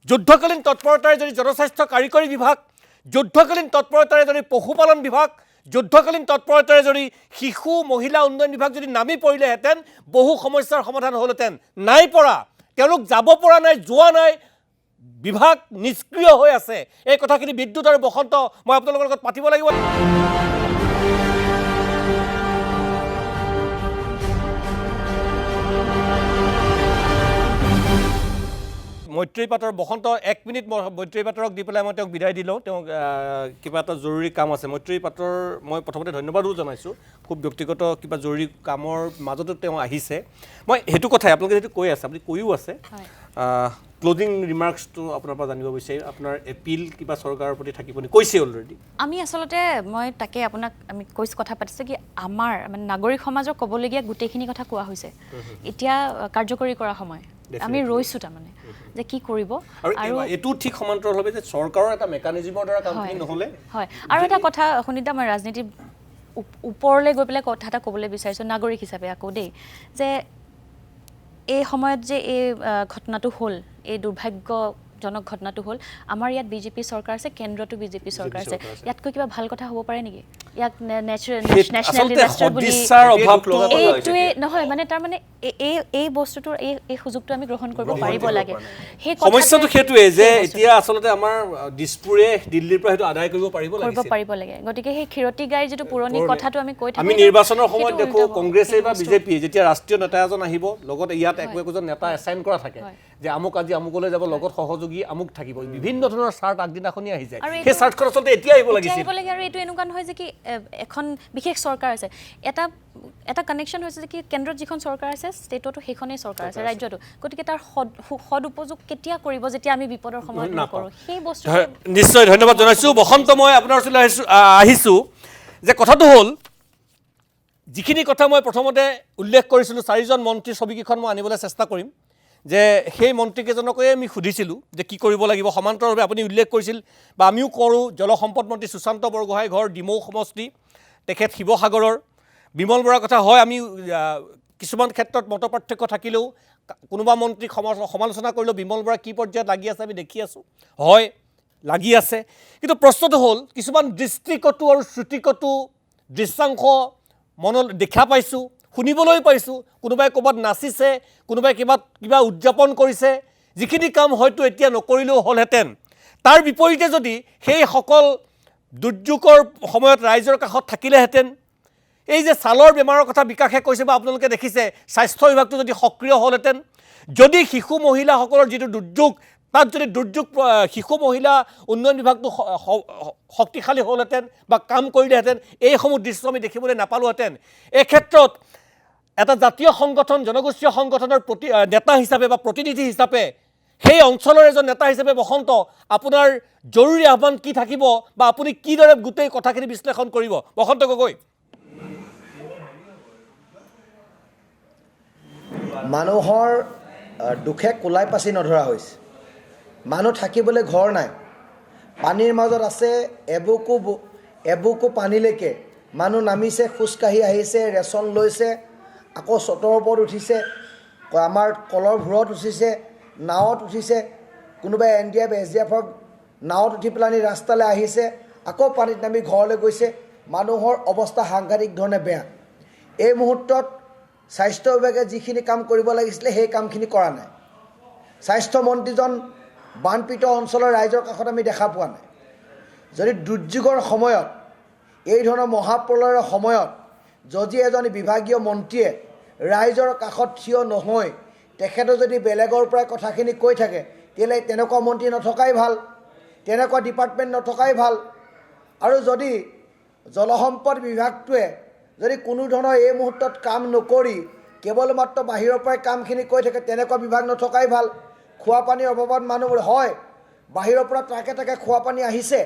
যুদ্ধকালীন তৎপৰতাৰে যদি জনস্বাস্থ্য কাৰিকৰী বিভাগ যুদ্ধকালীন তৎপৰতাৰে যদি পশুপালন বিভাগ যুদ্ধকালীন তৎপৰতাৰে যদি শিশু মহিলা উন্নয়ন বিভাগ যদি নামি পৰিলেহেঁতেন বহু সমস্যাৰ সমাধান হ'লহেঁতেন নাই পৰা তেওঁলোক যাব পৰা নাই যোৱা নাই বিভাগ নিষ্ক্ৰিয় হৈ আছে এই কথাখিনি বিদ্যুৎ আৰু বসন্ত মই আপোনালোকৰ লগত পাতিব লাগিব মৈত্ৰী পাটৰ বসন্ত 1 মিনিট মৈত্ৰী পাটৰক দি পেলাই মই তেওঁক বিদায় দিলোঁ তেওঁ কিবা এটা জৰুৰী কাম আছে মৈত্ৰী পাটৰ মই প্ৰথমতে ধন্যবাদো জনাইছোঁ খুব ব্যক্তিগত কিবা জৰুৰী কামৰ মাজতো তেওঁ আহিছে মই সেইটো কথাই আপোনালোকে যেটো কৈ আছে আপুনি কৈও আছে ক্লোজিং ৰিমাৰ্কছটো আপোনাৰ পৰা জানিব বিচাৰিম আপোনাৰ এপিল কিবা চৰকাৰৰ প্ৰতি থাকিব নি কৈছে অলৰেডি আমি আচলতে মই তাকে আপোনাক আমি কথা পাতিছোঁ কি আমাৰ মানে নাগৰিক সমাজৰ ক'বলগীয়া গোটেইখিনি কথা কোৱা হৈছে এতিয়া কাৰ্যকৰী কৰা সময় আমি ৰৈছোঁ তাৰমানে যে কি কৰিব আৰু এটো ঠিক সমান্তৰালভাৱে যে চৰকাৰৰ এটা মেকানিজমৰ দ্বাৰা কামখিনি নহ'লে হয় আৰু এটা কথা শুনিতা মই ৰাজনীতি ওপৰলৈ গৈ পেলাই কথা এটা ক'বলৈ বিচাৰিছোঁ নাগৰিক হিচাপে আকৌ দেই যে এই সময়ত যে এই ঘটনাটো হ'ল এই দুৰ্ভাগ্যজনক ঘটনাটো হ'ল আমাৰ ইয়াত বিজেপি চৰকাৰ আছে কেন্দ্ৰতো বিজেপি চৰকাৰ আছে ইয়াতকৈ কিবা ভাল কথা হ'ব পাৰে নেকি ইয়াক নেচনেল আচলতে ডিজাষ্টাৰ বুলি সদিচ্ছাৰ অভাৱটো এইটোৱে নহয় মানে তাৰমানে এই বস্তুটোৰ এই সুযোগটো আমি গ্ৰহণ কৰিব পাৰিব লাগে সেই সমস্যাটো সেইটোৱে যে এতিয়া আচলতে আমাৰ দিছপুৰে দিল্লীৰ পৰা সেইটো আদায় কৰিব পাৰিব লাগে গতিকে সেই ক্ষীৰতি গাইৰ যিটো পুৰণি কথাটো আমি কৈ থাকোঁ আমি নিৰ্বাচনৰ সময়ত দেখো কংগ্ৰেছে বা বিজেপি যেতিয়া ৰাষ্ট্ৰীয় নেতা এজন আহিব লগত ইয়াত একোজন নেতা এছাইন কৰা থাকে যে আমুক আজি আমুকলৈ যাব লগত সহযোগী আমুক থাকিব বিভিন্ন ধৰণৰ চাৰ্ট আগদিনাখনি আহি যায় সেই চাৰ্টখন আচলতে এতিয়া আহিব লাগিছিল আৰু এইটো এনেকুৱা নহয় যে কি এখন বিশেষ চৰকাৰ আছে এটা কানেকশ্যন হৈছে যে কি কেন্দ্ৰত যিখন চৰকাৰ আছে ষ্টেটতো সেইখনেই চৰকাৰ আছে ৰাজ্যতো গতিকে তাৰ সদ উপযোগ কেতিয়া কৰিব যেতিয়া আমি বিপদৰ সময়ত নকৰোঁ সেই বস্তু নিশ্চয় ধন্যবাদ জনাইছোঁ বসন্ত মই আপোনাৰ ওচৰলৈ আহিছোঁ যে কথাটো হ'ল যিখিনি কথা মই প্ৰথমতে উল্লেখ কৰিছিলোঁ 4জন মন্ত্ৰীৰ ছবিকেইখন মই আনিবলৈ চেষ্টা কৰিম যে সেই মন্ত্ৰীকেইজনকে আমি সুধিছিলোঁ যে কি কৰিব লাগিব সমান্তৰালভাৱে আপুনি উল্লেখ কৰিছিল বা আমিও কৰোঁ জলসম্পদ মন্ত্ৰী সুশান্ত বৰগোহাঁই ঘৰ ডিমৌ সমষ্টি তেখেত শিৱসাগৰৰ বিমল বৰাৰ কথা হয় আমি কিছুমান ক্ষেত্ৰত মতপাৰ্থক্য থাকিলেও কোনোবা মন্ত্ৰীক সমালোচনা কৰিলেও বিমল বৰা কি পৰ্যায়ত লাগি আছে আমি দেখি আছোঁ হয় লাগি আছে কিন্তু প্ৰশ্নটো হ'ল কিছুমান দৃষ্টিকটু আৰু শ্ৰুতিকটু দৃশ্যাংশ মনত দেখা পাইছোঁ শুনিবলৈ পাইছোঁ কোনোবাই ক'ৰবাত নাচিছে কোনোবাই কিবা উদযাপন কৰিছে যিখিনি কাম হয়তো এতিয়া নকৰিলেও হ'লহেঁতেন তাৰ বিপৰীতে যদি সেইসকল দুৰ্যোগৰ সময়ত ৰাইজৰ কাষত থাকিলেহেঁতেন এই যে ছালৰ বেমাৰৰ কথা বিকাশে কৈছে বা আপোনালোকে দেখিছে স্বাস্থ্য বিভাগটো যদি সক্ৰিয় হ'লহেঁতেন যদি শিশু মহিলাসকলৰ যিটো দুৰ্যোগ তাত যদি দুৰ্যোগ শিশু মহিলা উন্নয়ন বিভাগটো শক্তিশালী হ'লহেঁতেন বা কাম কৰিলেহেঁতেন এইসমূহ দৃশ্য আমি দেখিবলৈ নাপালোহেঁতেন এই ক্ষেত্ৰত এটা জাতীয় সংগঠন জনগোষ্ঠীয় সংগঠনৰ নেতা হিচাপে বা প্ৰতিনিধি হিচাপে সেই অঞ্চলৰ এজন নেতা হিচাপে বসন্ত আপোনাৰ জৰুৰী আহ্বান কি থাকিব বা আপুনি কিদৰে গোটেই কথাখিনি বিশ্লেষণ কৰিব বসন্ত গগৈ মানুহৰ দুখে কোলাই পাচি নধৰা হৈছে মানুহ থাকিবলৈ ঘৰ নাই পানীৰ মাজত আছে এবুকু পানীলৈকে মানুহ নামিছে খোজকাঢ়ি আহিছে ৰেচন লৈছে আকৌ চটৰ ওপৰত উঠিছে আমাৰ কলৰ ভূৰত উঠিছে নাৱত উঠিছে কোনোবাই NDF SDFৰ নাৱত উঠি পেলানি ৰাস্তালৈ আহিছে আকৌ পানীত নামি ঘৰলৈ গৈছে মানুহৰ অৱস্থা সাংঘাতিক ধৰণে বেয়া এই মুহূৰ্তত স্বাস্থ্য বিভাগে যিখিনি কাম কৰিব লাগিছিলে সেই কামখিনি কৰা নাই স্বাস্থ্য মন্ত্ৰীজন বানপীড়িত অঞ্চলৰ ৰাইজৰ কাষত আমি দেখা পোৱা নাই যদি দুৰ্যোগৰ সময়ত এই ধৰণৰ মহাপ্ৰলয়ৰ সময়ত যদি এজন বিভাগীয় মন্ত্ৰীয়ে ৰাইজৰ কাষত থিয় নহয় তেখেতে যদি বেলেগৰ পৰা কথাখিনি কৈ থাকে তেতিয়াহ'লে তেনেকুৱা মন্ত্ৰী নথকাই ভাল তেনেকুৱা ডিপাৰ্টমেণ্ট নথকাই ভাল আৰু যদি জলসম্পদ বিভাগটোৱে যদি কোনো ধৰণৰ এই মুহূৰ্তত কাম নকৰি কেৱল মাত্ৰ বাহিৰৰ পৰাই কামখিনি কৈ থাকে তেনেকুৱা বিভাগ নথকাই ভাল খোৱা পানীৰ অভাৱত মানুহবোৰ হয় বাহিৰৰ পৰা ট্ৰাকে খোৱা পানী আহিছে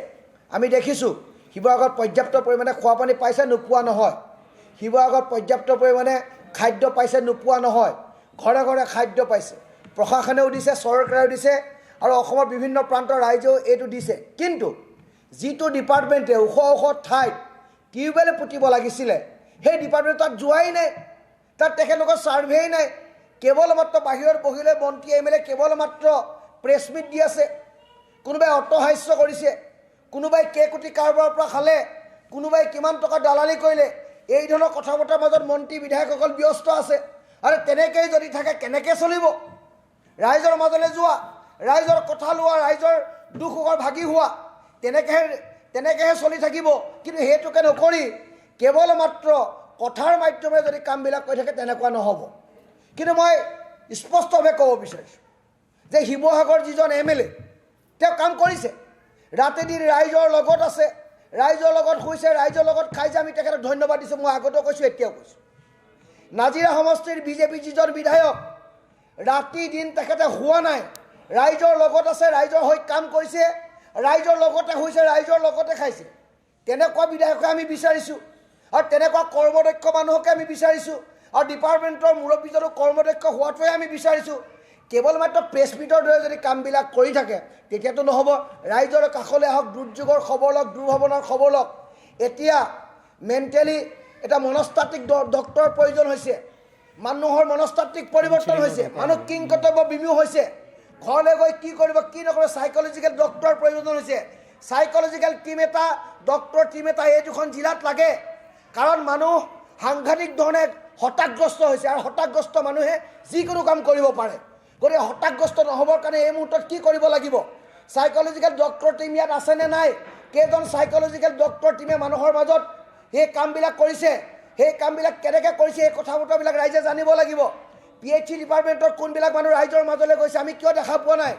আমি দেখিছোঁ শিৱসাগৰত পৰ্যাপ্ত পৰিমাণে খোৱা পানী পাইছে নোপোৱা নহয় শিৱসাগৰত পৰ্যাপ্ত পৰিমাণে খাদ্য পাইছে নোপোৱা নহয় ঘৰে ঘৰে খাদ্য পাইছে প্ৰশাসনেও দিছে চৰকাৰেও দিছে আৰু অসমৰ বিভিন্ন প্ৰান্তৰ ৰাইজেও এইটো দিছে কিন্তু যিটো ডিপাৰ্টমেণ্টে ওখ ঠাইত টিউবৱেল পুতিব লাগিছিলে সেই ডিপাৰ্টমেণ্ট তাত যোৱাই নাই তাত তেখেতলোকৰ ছাৰ্ভেই নাই কেৱল মাত্ৰ বাহিৰত বহিলে মন্ত্ৰী MLA কেৱল মাত্ৰ প্ৰেছ মিট দি আছে কোনোবাই অট্টহাস্য কৰিছে কোনোবাই কেইকোটি কাৰোবাৰৰ পৰা খালে কোনোবাই কিমান টকা দালালি কৰিলে এই ধৰণৰ কথা বতৰাৰ মাজত মন্ত্ৰী বিধায়কসকল ব্যস্ত আছে আৰু তেনেকৈ যদি থাকে কেনেকৈ চলিব ৰাইজৰ মাজলৈ যোৱা ৰাইজৰ কথা লোৱা ৰাইজৰ দুখ সুখৰ ভাগি হোৱা তেনেকৈহে চলি থাকিব কিন্তু সেইটোকে নকৰি কেৱল মাত্ৰ কথাৰ মাধ্যমেৰে যদি কামবিলাক কৰি থাকে তেনেকুৱা নহ'ব কিন্তু মই স্পষ্টভাৱে ক'ব বিচাৰিছোঁ যে শিৱসাগৰ যিজন MLA তেওঁ কাম কৰিছে ৰাতি দিন ৰাইজৰ লগত আছে ৰাইজৰ লগত শুইছে ৰাইজৰ লগত খাইছে আমি তেখেতক ধন্যবাদ দিছোঁ মই আগতেও কৈছোঁ এতিয়াও কৈছোঁ নাজিৰা সমষ্টিৰ BJP যিজন বিধায়ক ৰাতি দিন তেখেতে হোৱা নাই ৰাইজৰ লগত আছে ৰাইজৰ হৈ কাম কৰিছে ৰাইজৰ লগতে শুইছে ৰাইজৰ লগতে খাইছে তেনেকুৱা বিধায়কে আমি বিচাৰিছোঁ আৰু তেনেকুৱা কৰ্মদক্ষ মানুহকে আমি বিচাৰিছোঁ আৰু ডিপাৰ্টমেণ্টৰ মুৰব্বীজনো কৰ্মদক্ষ হোৱাটোৱে আমি বিচাৰিছোঁ কেৱল মাত্ৰ প্ৰেছ মিটৰ দৰে যদি কামবিলাক কৰি থাকে তেতিয়াতো নহ'ব ৰাইজৰ কাষলৈ আহক দুৰ্যোগৰ খবৰ লওক দুৰ্ভাৱনাৰ খবৰ লওক এতিয়া মেণ্টেলি এটা মনস্তাত্ত্বিক ডক্টৰৰ প্ৰয়োজন হৈছে মানুহৰ মনস্তাত্ত্বিক পৰিৱৰ্তন হৈছে মানুহ কিংকৰ্তব্য বিমুখ হৈছে ঘৰলৈ গৈ কি কৰিব কি নকৰিব চাইকলজিকেল ডক্টৰৰ প্ৰয়োজন হৈছে সাইকোলজিক্যাল টিম এটা ডক্টৰ টিম এটা এই দুখন জিলাত লাগে কাৰণ মানুহ সাংঘাতিক ধৰণে হতাশগ্ৰস্ত হৈছে আৰু হতাশগ্ৰস্ত মানুহে যিকোনো কাম কৰিব পাৰে গতিকে হতাশগ্ৰস্ত নহ'বৰ কাৰণে এই মুহূৰ্তত কি কৰিব লাগিব সাইকোলজিক্যাল ডক্টৰ টিম ইয়াত আছেনে নাই কেইজন সাইকোলজিক্যাল ডক্টৰ টিমে মানুহৰ মাজত এই কামবিলাক কৰিছে সেই কামবিলাক কেনেকৈ কৰিছে এই কথা বতৰাবিলাক ৰাইজে জানিব লাগিব PHC ডিপাৰ্টমেণ্টৰ কোনবিলাক মানুহ ৰাইজৰ মাজলৈ গৈছে আমি কিয় দেখা পোৱা নাই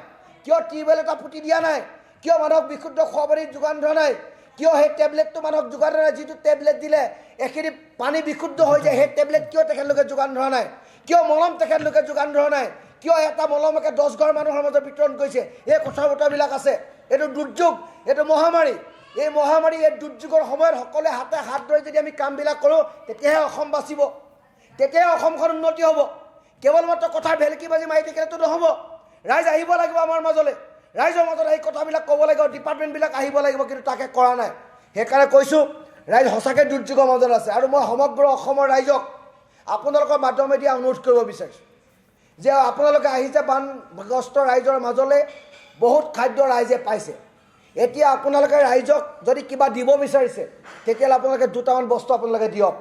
কিয় টিউবৱেল এটা পুতি দিয়া নাই কিয় মানুহক বিশুদ্ধ খোৱা পানী যোগান ধৰা নাই কিয় সেই টেবলেটটো মানুহক যোগান ধৰা নাই যিটো টেবলেট দিলে এইখিনি পানী বিশুদ্ধ হৈ যায় সেই টেবলেট কিয় তেখেতলোকে যোগান ধৰা নাই কিয় মলম তেখেতলোকে যোগান ধৰা নাই কিয় এটা মলমকে 10 ঘৰ মানুহৰ মাজত বিতৰণ কৰিছে এই কথা বতৰাবিলাক আছে এইটো দুৰ্যোগ এইটো মহামাৰী এই মহামাৰী এই দুৰ্যোগৰ সময়ত সকলোৱে হাতে হাত ধৰি যদি আমি কামবিলাক কৰোঁ তেতিয়াহে অসম বাচিব তেতিয়াহে অসমখন উন্নতি হ'ব কেৱল মাত্ৰ কথা ভেলকি বাজি মাৰি থাকিলেতো নহ'ব ৰাইজ আহিব লাগিব আমাৰ মাজলৈ ৰাইজৰ মাজত এই কথাবিলাক ক'ব লাগিব ডিপাৰ্টমেণ্টবিলাক আহিব লাগিব কিন্তু তাকে কৰা নাই সেইকাৰণে কৈছোঁ ৰাইজ সঁচাকৈ দুৰ্যোগৰ মাজত আছে আৰু মই সমগ্ৰ অসমৰ ৰাইজক আপোনালোকৰ মাধ্যমেদি অনুৰোধ কৰিব বিচাৰিছোঁ যে আপোনালোকে আহিছে বানগ্ৰস্ত ৰাইজৰ মাজলৈ বহুত খাদ্য ৰাইজে পাইছে এতিয়া আপোনালোকে ৰাইজক যদি কিবা দিব বিচাৰিছে তেতিয়াহ'লে আপোনালোকে দুটামান বস্তু আপোনালোকে দিয়ক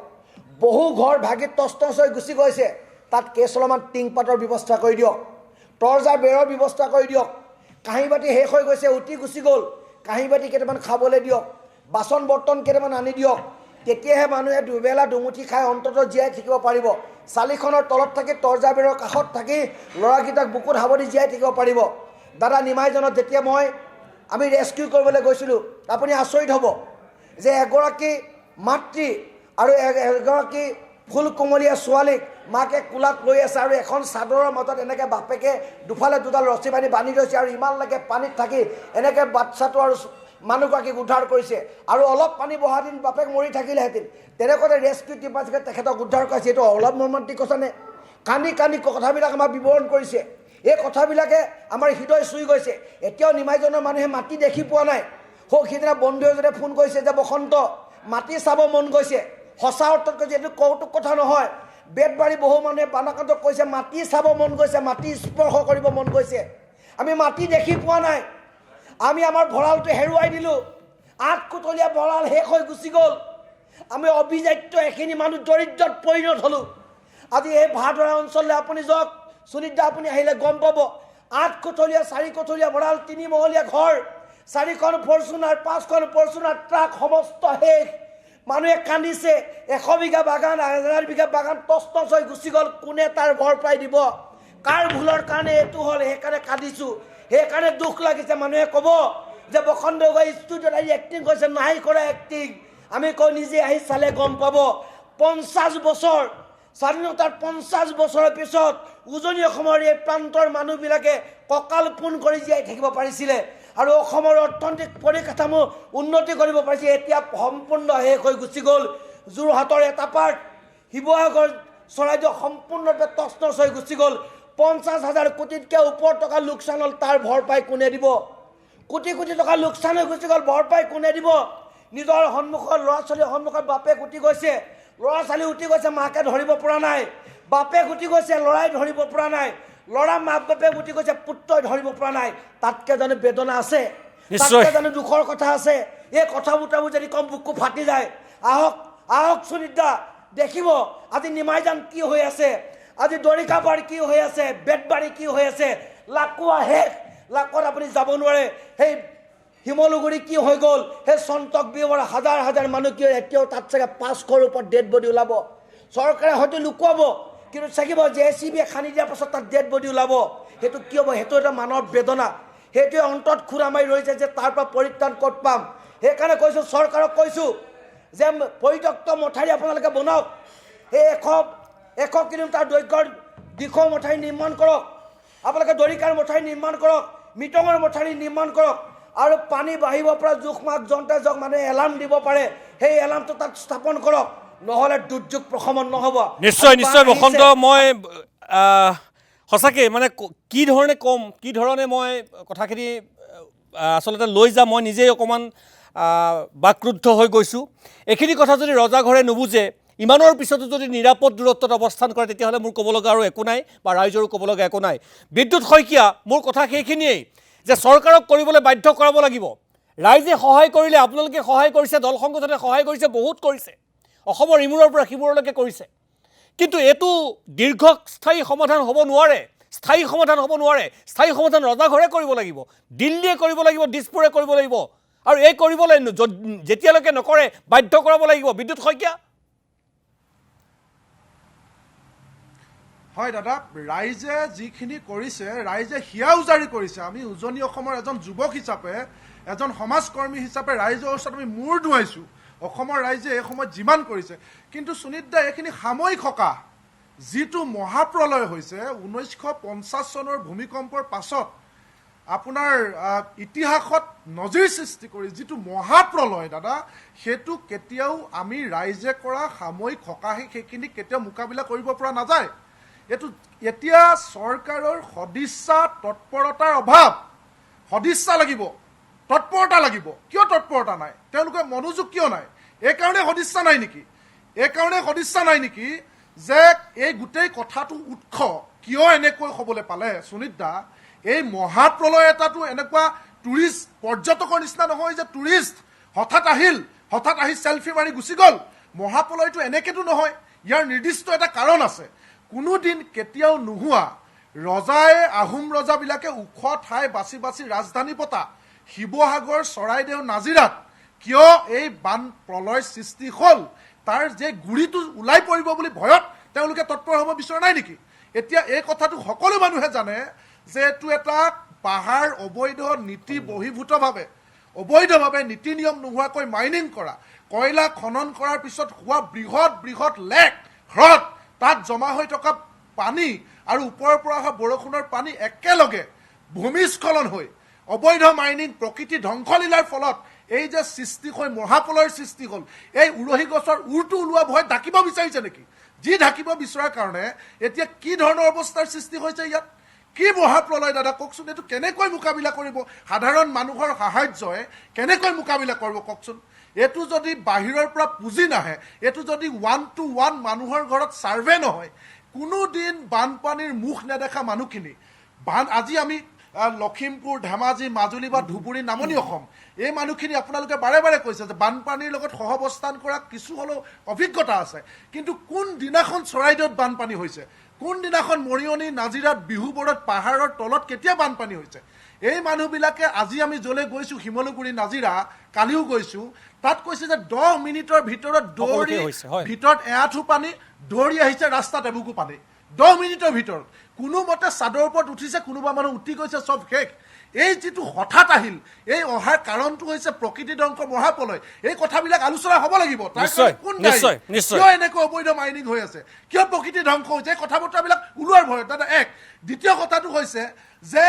বহু ঘৰ ভাগি তছতছ হৈ গুচি গৈছে তাত কেইচলমান টিংপাতৰ ব্যৱস্থা কৰি দিয়ক তৰ্জাৰ বেৰৰ ব্যৱস্থা কৰি দিয়ক কাঁহী বাতি শেষ হৈ গৈছে উটি গুচি গ'ল কাঁহী বাতি কেইটামান খাবলৈ দিয়ক বাচন বৰ্তন কেইটামান আনি দিয়ক তেতিয়াহে মানুহে দুবেলা দুমুঠি খাই অন্ততঃ জীয়াই থাকিব পাৰিব চালিখনৰ তলত থাকি তৰ্জাৰ বেৰৰ কাষত থাকি ল'ৰাকেইটাক বুকুত সাৱটি জীয়াই থাকিব পাৰিব দাদা নিমাইজনত যেতিয়া আমি ৰেস্কিউ কৰিবলৈ গৈছিলোঁ আপুনি আচৰিত হ'ব যে এগৰাকী মাতৃ আৰু এগৰাকী ফুল কোমলীয়া ছোৱালীক মাকে কোলাত লৈ আছে আৰু এখন চাদৰৰ মাজত এনেকৈ বাপেকে দুফালে দুডাল ৰছী বান্ধি লৈছে আৰু ইমানলৈকে পানীত থাকি এনেকৈ বাচ্চাটো আৰু মানুহগৰাকীক উদ্ধাৰ কৰিছে আৰু অলপ পানী বহা দিন বাপেক মৰি থাকিলেহেঁতেন তেনেকুৱাতে ৰেস্কিউ টিম আছে তেখেতক উদ্ধাৰ কৰিছে এইটো অলপ মৰ্মান্তিক কথানে কান্দি কান্দি কথাবিলাক আমাক বিৱৰণ কৰিছে এই কথাবিলাকে আমাৰ হৃদয় চুই গৈছে এতিয়াও নিমাইজনৰ মানুহে মাটি দেখি পোৱা নাই সিদিনা বন্ধু এজনে ফোন কৰিছে যে বসন্ত মাটি চাব মন গৈছে সঁচা অৰ্থত কৈছে এইটো কৌতুক কথা নহয় বেতবাৰী বহু মানুহে বানাকান্তক কৈছে মাটি চাব মন গৈছে মাটি স্পৰ্শ কৰিব মন গৈছে আমি মাটি দেখি পোৱা নাই আমি আমাৰ ভঁৰালটো হেৰুৱাই দিলোঁ 8 কোঠলীয়া ভঁৰাল শেষ হৈ গুচি গ'ল আমি অভিজাত্য এখিনি মানুহ দৰিদ্ৰত পৰিণত হ'লোঁ আজি এই ভাদৰা অঞ্চললৈ আপুনি যাওক সুনীতা আপুনি আহিলে গম পাব 8 কোঠলীয়া 4 কোঠলীয়া ভঁৰাল 3 মহলীয়া ঘৰ 4খন ফৰ্চুনাৰ 5খন ফৰ্চুনাৰ ট্ৰাক সমস্ত শেষ মানুহে কান্দিছে 100 বিঘা বাগান 1000 বিঘা বাগান তছতছ হৈ গুচি গ'ল কোনে তাৰ ভৰপাই দিব কাৰ ভুলৰ কাৰণে এইটো হ'ল সেইকাৰণে কান্দিছোঁ সেইকাৰণে দুখ লাগিছে মানুহে ক'ব যে বসন্ত গৈ ষ্টুডিঅ'ত আহি এক্টিং কৰিছে নাই কৰা এক্টিং আমি কওঁ নিজে আহি চালে গম পাব 50 বছৰ স্বাধীনতাৰ 50 বছৰৰ পিছত উজনি অসমৰ এই প্ৰান্তৰ মানুহবিলাকে কঁকাল পোন কৰি জীয়াই থাকিব পাৰিছিলে আৰু অসমৰ অৰ্থনৈতিক পৰিকাঠামো উন্নতি কৰিব পাৰিছে এতিয়া সম্পূৰ্ণ শেষ হৈ গুচি গ'ল যোৰহাটৰ এটা পাৰ্ট শিৱসাগৰ চৰাইদেউ সম্পূৰ্ণৰূপে তছনছ হৈ গুচি গ'ল 50,000 কোটিতকৈ ওপৰ টকা লোকচান হ'ল তাৰ ভৰপাই কোনে দিব কোটি কোটি টকা লোকচান হৈ গুচি গ'ল ভৰপাই কোনে দিব নিজৰ সন্মুখৰ ল'ৰা ছোৱালীৰ সন্মুখত বাপেক উঠি গৈছে ল'ৰা ছোৱালী উঠি গৈছে মাকে ধৰিব পৰা নাই বাপেক উঠি গৈছে ল'ৰাই ধৰিব পৰা নাই ল'ৰা মাক বাপেক উঠি গৈছে পুত্ৰই ধৰিব পৰা নাই তাতকৈ জানো বেদনা আছে তাতকৈ জানো দুখৰ কথা আছে এই কথা বতৰাবোৰ যদি কম বুকু ফাটি যায় আহক সুনীতা দেখিব আজি নিমাইজান কি হৈ আছে আজি দৰিকাবাৰী কি হৈ আছে বেতবাৰী কি হৈ আছে লাকুৱা শেষ লাকত আপুনি যাব নোৱাৰে সেই শিমলুগুৰি কি হৈ গ'ল সেই সন্তক বিহৰ হাজাৰ মানুহ কি এতিয়াও তাত চাগে 500ৰ ওপৰত ডেড বডি ওলাব চৰকাৰে হয়তো লুকুৱাব কিন্তু চাকিব JCBয়ে খানি দিয়াৰ পাছত তাত ডেড বডি ওলাব সেইটো কি হ'ব সেইটো এটা মানৱ বেদনা সেইটোৱে অন্তত খুৰা মাৰি ৰৈছে যে তাৰ পৰা পৰিত্ৰাণ ক'ত পাম সেইকাৰণে কৈছোঁ চৰকাৰক কৈছোঁ যে পৰিত্যক্ত মথাউৰি আপোনালোকে বনাওক সেই 100 কিলোমিটাৰ দৈৰ্ঘ্যৰ দিশ মথাউৰি নিৰ্মাণ কৰক আপোনালোকে দৰিকাৰ মথাউৰি নিৰ্মাণ কৰক মিটঙৰ মথাউৰি নিৰ্মাণ কৰক আৰু পানী বাঢ়িব পৰা জোখমাখ জন্তে জক মানুহে এলাৰ্ম দিব পাৰে সেই এলাৰ্মটো তাত স্থাপন কৰক নহ'লে দুৰ্যোগ প্ৰশমন নহ'ব নিশ্চয় বসন্ত মই সঁচাকৈ মানে কি ধৰণে মই কথাখিনি আচলতে লৈ যাম মই নিজেই অকণমান বাক্ৰুদ্ধ হৈ গৈছোঁ এইখিনি কথা যদি ৰজাঘৰে নুবুজে ইমানৰ পিছতো যদি নিৰাপদ দূৰত্বত অৱস্থান কৰে তেতিয়াহ'লে মোৰ ক'ব লগা আৰু একো নাই বা ৰাইজৰো ক'ব লগা একো নাই বিদ্যুৎ শইকীয়া মোৰ কথা সেইখিনিয়েই যে চৰকাৰক কৰিবলৈ বাধ্য কৰাব লাগিব ৰাইজে সহায় কৰিলে, আপোনালোকে সহায় কৰিছে, দল সংগঠনে সহায় কৰিছে, বহুত কৰিছে, অসমৰ ইমূৰৰ পৰা সিমূৰলৈকে কৰিছে, কিন্তু এইটো দীৰ্ঘস্থায়ী সমাধান হ'ব নোৱাৰে, স্থায়ী সমাধান হ'ব নোৱাৰে। স্থায়ী সমাধান ৰজাঘৰে কৰিব লাগিব, দিল্লীয়ে কৰিব লাগিব, দিছপুৰে কৰিব লাগিব, আৰু এই কৰিবলৈ যেতিয়ালৈকে নকৰে বাধ্য কৰাব লাগিব। বিদ্যুৎ শইকীয়া, হয় দাদা, ৰাইজে যিখিনি কৰিছে, ৰাইজে হিয়া উজাৰি কৰিছে। আমি উজনি অসমৰ এজন যুৱক হিচাপে, এজন সমাজকৰ্মী হিচাপে ৰাইজৰ ওচৰত আমি মূৰ দুৱাইছোঁ। অসমৰ ৰাইজে এই সময়ত যিমান কৰিছে, কিন্তু সুনীত দা এইখিনি সাময়িক সকাহ। যিটো মহাপ্ৰলয় হৈছে 1950 চনৰ ভূমিকম্পৰ পাছত আপোনাৰ ইতিহাসত নজিৰ সৃষ্টি কৰি যিটো মহাপ্ৰলয় দাদা, সেইটো কেতিয়াও আমি ৰাইজে কৰা সাময়িক সকাহে সেইখিনি কেতিয়াও মোকাবিলা কৰিব পৰা নাযায়। এইটো এতিয়া চৰকাৰৰ সদিচ্ছা তৎপৰতাৰ অভাৱ। সদিচ্ছা লাগিব, তৎপৰতা লাগিব। কিয় তৎপৰতা নাই? তেওঁলোকে মনোযোগ কিয় নাই? এইকাৰণে সদিচ্ছা নাই নেকি? এইকাৰণে সদিচ্ছা নাই নেকি যে এই গোটেই কথাটো উৎস কিয় এনেকৈ হ'বলৈ পালে? সুনীত দা, এই মহাপ্ৰলয় এটাটো এনেকুৱা টুৰিষ্ট পৰ্যটকৰ নিচিনা নহয় যে টুৰিষ্ট হঠাৎ আহি চেলফি মাৰি গুচি গ'ল। মহাপ্ৰলয়টো এনেকেতো নহয়, ইয়াৰ নিৰ্দিষ্ট এটা কাৰণ আছে। কোনোদিন কেতিয়াও নোহোৱা ৰজাই, আহোম ৰজাবিলাকে ওখ ঠাই বাছি বাছি ৰাজধানী পতা শিৱসাগৰ, চৰাইদেউ, নাজিৰাত কিয় এই বান প্ৰলয় সৃষ্টি হ'ল, তাৰ যে গুৰিটো ওলাই পৰিব বুলি ভয়ত তেওঁলোকে তৎপৰ হ'ব বিচৰা নাই নেকি? এতিয়া এই কথাটো সকলো মানুহে জানে যে এইটো এটা পাহাৰ অবৈধভাৱে নীতি নিয়ম নোহোৱাকৈ মাইনিং কৰা, কয়লা খনন কৰাৰ পিছত হোৱা বৃহৎ লেক হ্ৰদ, তাত জমা হৈ থকা পানী আৰু ওপৰৰ পৰা অহা বৰষুণৰ পানী একেলগে ভূমিস্খলন হৈ অবৈধ মাইনিং, প্ৰকৃতি ধ্বংসলীলাৰ ফলত এই যে সৃষ্টি হৈ মহাপ্ৰলয়ৰ সৃষ্টি হ'ল, এই উৰহি গছৰ উৰটো ওলোৱা ভয় ঢাকিব বিচাৰিছে নেকি? যি ঢাকিব বিচৰাৰ কাৰণে এতিয়া কি ধৰণৰ অৱস্থাৰ সৃষ্টি হৈছে ইয়াত? কি মহাপ্ৰলয় দাদা কওকচোন? এইটো কেনেকৈ মোকাবিলা কৰিব? সাধাৰণ মানুহৰ সাহায্যই কেনেকৈ মোকাবিলা কৰিব কওকচোন? এইটো যদি বাহিৰৰ পৰা পুঁজি নাহে, এইটো যদি 1-to-1 মানুহৰ ঘৰত ছাৰ্ভে নহয়, কোনোদিন বানপানীৰ মুখ নেদেখা মানুহখিনি, আজি আমি লখিমপুৰ, ধেমাজি, মাজুলী বা ধুবুৰী, নামনি অসম, এই মানুহখিনি আপোনালোকে বাৰে বাৰে কৈছে যে বানপানীৰ লগত সহাৱস্থান কৰা কিছু হ'লেও অভিজ্ঞতা আছে, কিন্তু কোনদিনাখন চৰাইদেউত বানপানী হৈছে, কোনদিনাখন মৰিয়নি, নাজিৰাত, বিহুবৰত, পাহাৰৰ তলত কেতিয়া বানপানী হৈছে? এই মানুহবিলাকে আজি আমি য'লৈ গৈছোঁ, শিমলুগুৰি, নাজিৰা, কালিও গৈছোঁ, তাত কৈছে যে 10 মিনিটৰ ভিতৰত দৌৰি ভিতৰত এআঁঠু পানী, দৌৰি আহিছে ৰাস্তাত এবুকু পানী। 10 মিনিটৰ ভিতৰত কোনোমতে চাদৰ ওপৰত উঠিছে, কোনোবা মানুহ উঠি গৈছে, চব শেষ। এই যিটো হঠাৎ আহিল, এই অহাৰ কাৰণটো হৈছে প্ৰকৃতি ধ্বংস, মহাপ্ৰলয়। এই কথাবিলাক আলোচনা হ'ব লাগিব। কিয় এনেকৈ অবৈধ মাইনিং হৈ আছে, কিয় প্ৰকৃতি ধ্বংস হৈছে, এই কথা বতৰাবিলাক ওলোৱাৰ ভয়ত দাদা। দ্বিতীয় কথাটো হৈছে যে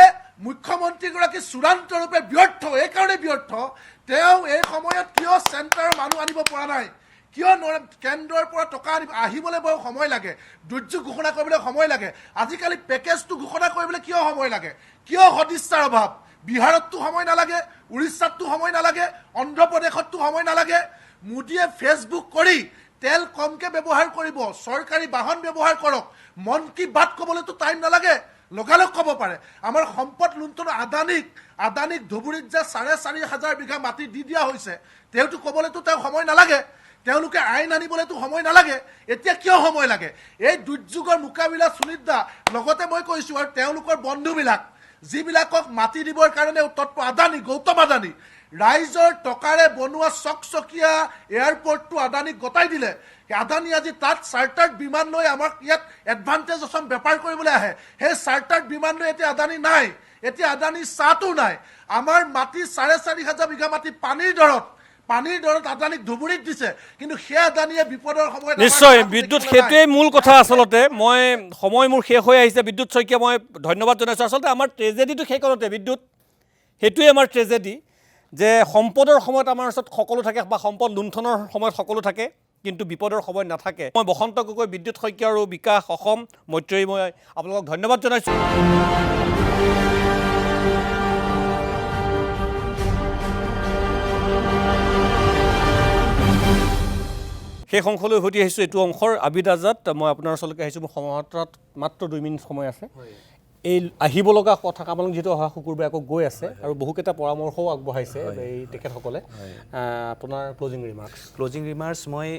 মুখ্যমন্ত্ৰীগৰাকী চূড়ান্তৰূপে ব্যৰ্থ। এইকাৰণে ব্যৰ্থ, তেওঁ এই সময়ত কিয় চেণ্টাৰৰ মানুহ আনিব পৰা নাই? কিয় কেন্দ্ৰৰ পৰা টকা আহিবলৈ বাৰু সময় লাগে, দুৰ্যোগ ঘোষণা কৰিবলৈ সময় লাগে, আজিকালি পেকেজটো ঘোষণা কৰিবলৈ কিয় সময় লাগে? কিয় সদিচ্ছাৰ অভাৱ? বিহাৰততো সময় নালাগে, উৰিষ্যাততো সময় নালাগে, অন্ধ্ৰপ্ৰদেশততো সময় নালাগে। মোদীয়ে ফেচবুক কৰি তেল কমকৈ ব্যৱহাৰ কৰিব, চৰকাৰী বাহন ব্যৱহাৰ কৰক, মন কি বাত ক'বলৈতো টাইম নালাগে, লগালগ ক'ব পাৰে। আমাৰ সম্পদ লুণ্ঠন আদানীক ধুবুৰীত যে 4,500 বিঘা মাটি দি দিয়া হৈছে, তেওঁতো ক'বলৈতো তেওঁ সময় নালাগে, তেওঁলোকে আইন আনিবলৈতো সময় নালাগে। এতিয়া কিয় সময় লাগে? এই দুৰ্যোগৰ মোকাবিলা সুনীত দা, লগতে মই কৈছোঁ আৰু তেওঁলোকৰ বন্ধুবিলাক যিবিলাকক মাটি দিবৰ কাৰণে আদানী, গৌতম আদানী, ৰাইজৰ টকাৰে বনোৱা চকচকীয়া এয়াৰপৰ্টটো আদানীক গতাই দিলে। আদানী আজি তাত চাৰ্টাৰ্ড বিমান লৈ আমাক ইয়াত এডভান্টেজ অসম বেপাৰ কৰিবলৈ আহে। সেই চাৰ্টাৰ্ড বিমান লৈ এতিয়া আদানী নাই, এতিয়া আদানী চাহটো নাই। আমাৰ মাটি 4,500 বিঘা মাটি পানীৰ দৰত আদানীক ধুবুৰীত দিছে, কিন্তু সেই আদানীয়ে বিপদৰ সময়ত নিশ্চয় বিদ্যুৎ, সেইটোৱেই মূল কথা। আচলতে মই সময় মোৰ শেষ হৈ আহিছে। বিদ্যুৎ শইকীয়া, মই ধন্যবাদ জনাইছোঁ। আচলতে আমাৰ ট্ৰেজেডিটো সেইখনতে বিদ্যুৎ, সেইটোৱে আমাৰ ট্ৰেজেডি, যে সম্পদৰ সময়ত আমাৰ ওচৰত সকলো থাকে বা সম্পদ লুণ্ঠনৰ সময়ত সকলো থাকে, কিন্তু বিপদৰ সময়ত নাথাকে। মই বসন্ত গগৈ, বিদ্যুৎ শইকীয়া আৰু বিকাশ অসম মৈত্ৰেয়ী, মই আপোনালোকক ধন্যবাদ জনাইছোঁ। শেষ অংশলৈ উভতি আহিছোঁ। এইটো অংশৰ আবিদ আজাদ, মই আপোনাৰ ওচৰলৈকে আহিছোঁ। মোৰ সমাপ্তত মাত্ৰ 2 মিনিট সময় আছে। এই আহিব লগা কথা আপোনালোক যিহেতু অহা শুকুৰবাৰে আকৌ গৈ আছে আৰু বহুকেইটা পৰামৰ্শও আগবঢ়াইছে এই তেখেতসকলে আপোনাৰ ক্লজিং ৰিমাৰ্কছ মই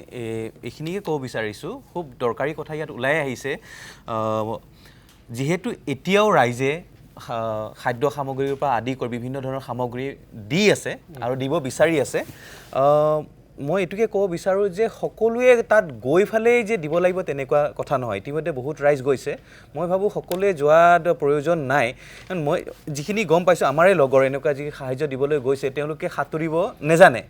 এইখিনিকে ক'ব বিচাৰিছোঁ খুব দৰকাৰী কথা ইয়াত ওলাই আহিছে যিহেতু এতিয়াও ৰাইজে খাদ্য সামগ্ৰীৰ পৰা আদি কৰি বিভিন্ন ধৰণৰ সামগ্ৰী দি আছে আৰু দিব বিচাৰি আছে মই এইটোকে ক'ব বিচাৰোঁ যে সকলোৱে তাত গৈ ফালেই যে দিব লাগিব তেনেকুৱা কথা নহয় ইতিমধ্যে বহুত ৰাইজ গৈছে মই ভাবোঁ সকলোৱে যোৱাৰ প্ৰয়োজন নাই কাৰণ মই যিখিনি গম পাইছোঁ আমাৰে লগৰ এনেকুৱা যি সাহায্য দিবলৈ গৈছে তেওঁলোকে সাঁতুৰিব নেজানে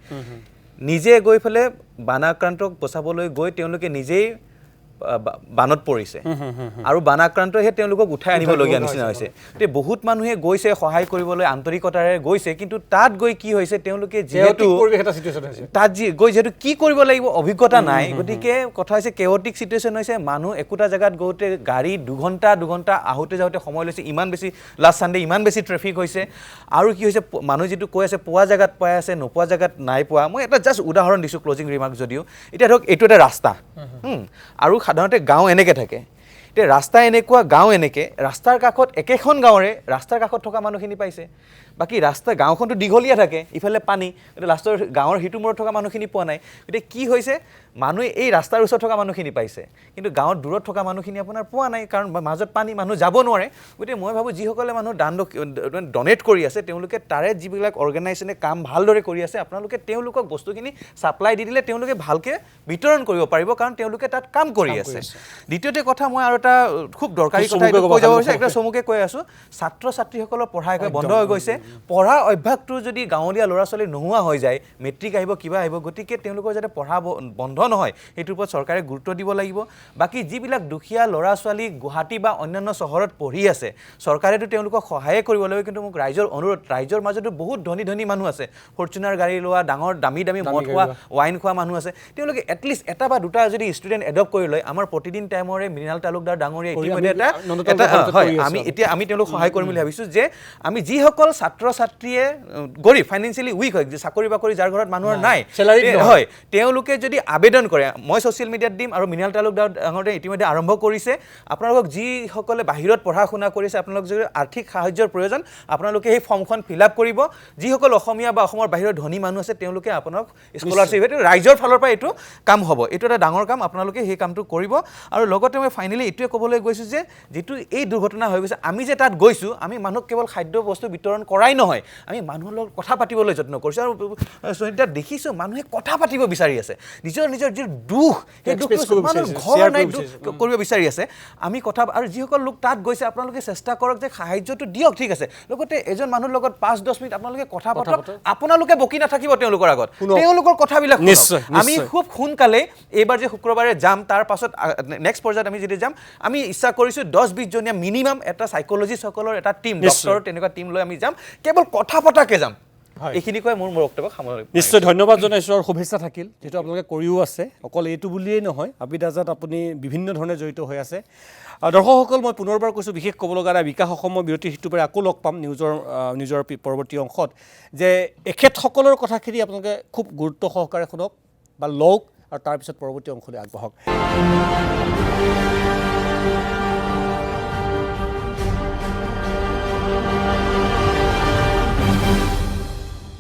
নিজে গৈ ফালে বানাক্ৰান্তক বচাবলৈ গৈ তেওঁলোকে নিজেই বানত পৰিছে আৰু বানাক্ৰান্তহে তেওঁলোকক উঠাই আনিবলগীয়া নিচিনা হৈছে গতিকে বহুত মানুহে গৈছে সহায় কৰিবলৈ আন্তৰিকতাৰে গৈছে কিন্তু তাত গৈ কি হৈছে তেওঁলোকে যিহেতু তাত গৈ যিহেতু কি কৰিব লাগিব অভিজ্ঞতা নাই গতিকে কথা হৈছে কেঅটিক চিটুৱেশ্যন হৈছে মানুহ একোটা জেগাত গৌতে গাড়ী দুঘণ্টা আহোঁতে যাওঁতে সময় লৈছে ইমান বেছি লাষ্ট ছানডে ইমান বেছি ট্ৰেফিক হৈছে আৰু কি হৈছে মানুহ যিটো কৈ আছে পোৱা জেগাত পাই আছে নোপোৱা জেগাত নাই পোৱা মই এটা জাষ্ট উদাহৰণ দিছোঁ ক্লজিং ৰিমাৰ্ক যদিও এতিয়া ধৰক এইটো এটা ৰাস্তা আৰু সাধাৰণতে গাঁও এনেকৈ থাকে এতিয়া ৰাস্তা এনেকুৱা গাঁও এনেকৈ ৰাস্তাৰ কাষত একেখন গাঁৱৰে ৰাস্তাৰ কাষত থকা মানুহখিনি পাইছে বাকী গাঁওখনটো দীঘলীয়া থাকে ইফালে পানী গতিকে লাষ্টৰ গাঁৱৰ সিটো মূৰত থকা মানুহখিনি পোৱা নাই গতিকে কি হৈছে মানুহে এই ৰাস্তাৰ ওচৰত থকা মানুহখিনি পাইছে কিন্তু গাঁৱত দূৰত থকা মানুহখিনি আপোনাৰ পোৱা নাই কাৰণ মাজত পানী মানুহ যাব নোৱাৰে গতিকে মই ভাবোঁ যিসকলে মানুহ ডনেট কৰি আছে তেওঁলোকে তাৰে যিবিলাক অৰ্গেনাইজেশ্যনে কাম ভালদৰে কৰি আছে আপোনালোকে তেওঁলোকক বস্তুখিনি ছাপ্লাই দি দিলে তেওঁলোকে ভালকৈ বিতৰণ কৰিব পাৰিব কাৰণ তেওঁলোকে তাত কাম কৰি আছে দ্বিতীয়তে কথা মই আৰু এটা খুব দৰকাৰী কথা কৈ যাব বিচাৰিছোঁ একটা চমুকে কৈ আছোঁ ছাত্ৰ ছাত্ৰীসকলৰ পঢ়া বন্ধ হৈ গৈছে পঢ়া অভ্যাসটো যদি গাঁৱলীয়া ল'ৰা ছোৱালী নোহোৱা হৈ যায় মেট্ৰিক আহিব কিবা আহিব গতিকে তেওঁলোকৰ যাতে পঢ়া বন্ধ নহয় সেইটোৰ ওপৰত চৰকাৰে গুৰুত্ব দিব লাগিব বাকী যিবিলাক দুখীয়া ল'ৰা ছোৱালী গুৱাহাটী বা অন্যান্য চহৰত পঢ়ি আছে চৰকাৰেতো তেওঁলোকক সহায়ে কৰিব লাগিব কিন্তু মোক ৰাইজৰ অনুৰোধ ৰাইজৰ মাজতো বহুত ধনী মানুহ আছে ফৰ্চুনাৰ গাড়ী লোৱা ডাঙৰ দামী মদ খোৱা ৱাইন খোৱা মানুহ আছে তেওঁলোকে এটলিষ্ট এটা বা দুটা যদি ষ্টুডেণ্ট এডপ্ট কৰি লয় আমাৰ প্ৰতিদিন টাইমৰে মৃণাল তালুকদাৰ ডাঙৰীয়া ইতিমধ্যে এটা আমি তেওঁলোক সহায় কৰিম বুলি ভাবিছোঁ যে আমি যিসকল ছাত্ৰ ছাত্ৰীয়ে গৰীব ফাইনেন্সিয়েলি উইক হয় চাকৰি বাকৰি যাৰ ঘৰত মানুহৰ নাই হয় তেওঁলোকে যদি আবেদন কৰে মই ছ'চিয়েল মিডিয়াত দিম আৰু মৃণাল তালুকদাৰ ডাঙৰীয়াই ইতিমধ্যে আৰম্ভ কৰিছে আপোনালোকক যিসকলে বাহিৰত পঢ়া শুনা কৰিছে আপোনালোক যদি আৰ্থিক সাহায্যৰ প্ৰয়োজন আপোনালোকে সেই ফৰ্মখন ফিল আপ কৰিব যিসকল অসমীয়া বা অসমৰ বাহিৰৰ ধনী মানুহ আছে তেওঁলোকে আপোনাক স্কলাৰশ্বিপ এইটো ৰাইজৰ ফালৰ পৰা এইটো কাম হ'ব এইটো এটা ডাঙৰ কাম আপোনালোকে সেই কামটো কৰিব আৰু লগতে মই ফাইনেলি এইটোৱে ক'বলৈ গৈছোঁ যে যিটো এই দুৰ্ঘটনা হৈ গৈছে আমি যে তাত গৈছোঁ আমি মানুহক কেৱল খাদ্য বস্তু বিতৰণ কৰাই নহয় আমি মানুহৰ লগত কথা পাতিবলৈ যত্ন কৰিছোঁ আৰু এতিয়া দেখিছোঁ মানুহে কথা পাতিব বিচাৰি আছে নিজৰ যি দুখ সেই দুখটো মানুহৰ ঘৰ নাই কৰিব বিচাৰি আছে আমি কথা আৰু যিসকল লোক তাত গৈছে আপোনালোকে চেষ্টা কৰক যে সাহায্যটো দিয়ক ঠিক আছে লগতে এজন মানুহৰ লগত 5-10 মিনিট আপোনালোকে কথা পাতক আপোনালোকে বকি নাথাকিব তেওঁলোকৰ আগত তেওঁলোকৰ কথাবিলাক আমি খুব সোনকালে এইবাৰ যে শুক্ৰবাৰে যাম তাৰ পাছত নেক্সট পৰ্যায়ত আমি যদি যাম আমি ইচ্ছা কৰিছোঁ 10-20 জনীয়া মিনিমাম এটা সাইকোলজিষ্টসকলৰ এটা টিম ডক্টৰ তেনেকুৱা টিম লৈ আমি যাম কেৱল কথা পতাকে যাম এইখিনি কৈ মোৰ বক্তব্য সামৰণি নিশ্চয় ধন্যবাদ জনাইছোঁ আৰু শুভেচ্ছা থাকিল যিহেতু আপোনালোকে কৰিও আছে অকল এইটো বুলিয়েই নহয় আবিদ আজাদ আপুনি বিভিন্ন ধৰণে জড়িত হৈ আছে দৰ্শকসকল মই পুনৰবাৰ কৈছোঁ বিশেষ ক'ব লগা নাই বিকাশ অসমৰ বিৰতি সিটোবাৰে আকৌ লগ পাম নিজৰ পৰৱৰ্তী অংশত যে এখেতসকলৰ কথাখিনি আপোনালোকে খুব গুৰুত্ব সহকাৰে শুনক বা লওক আৰু তাৰপিছত পৰৱৰ্তী অংশলৈ আগবাঢ়ক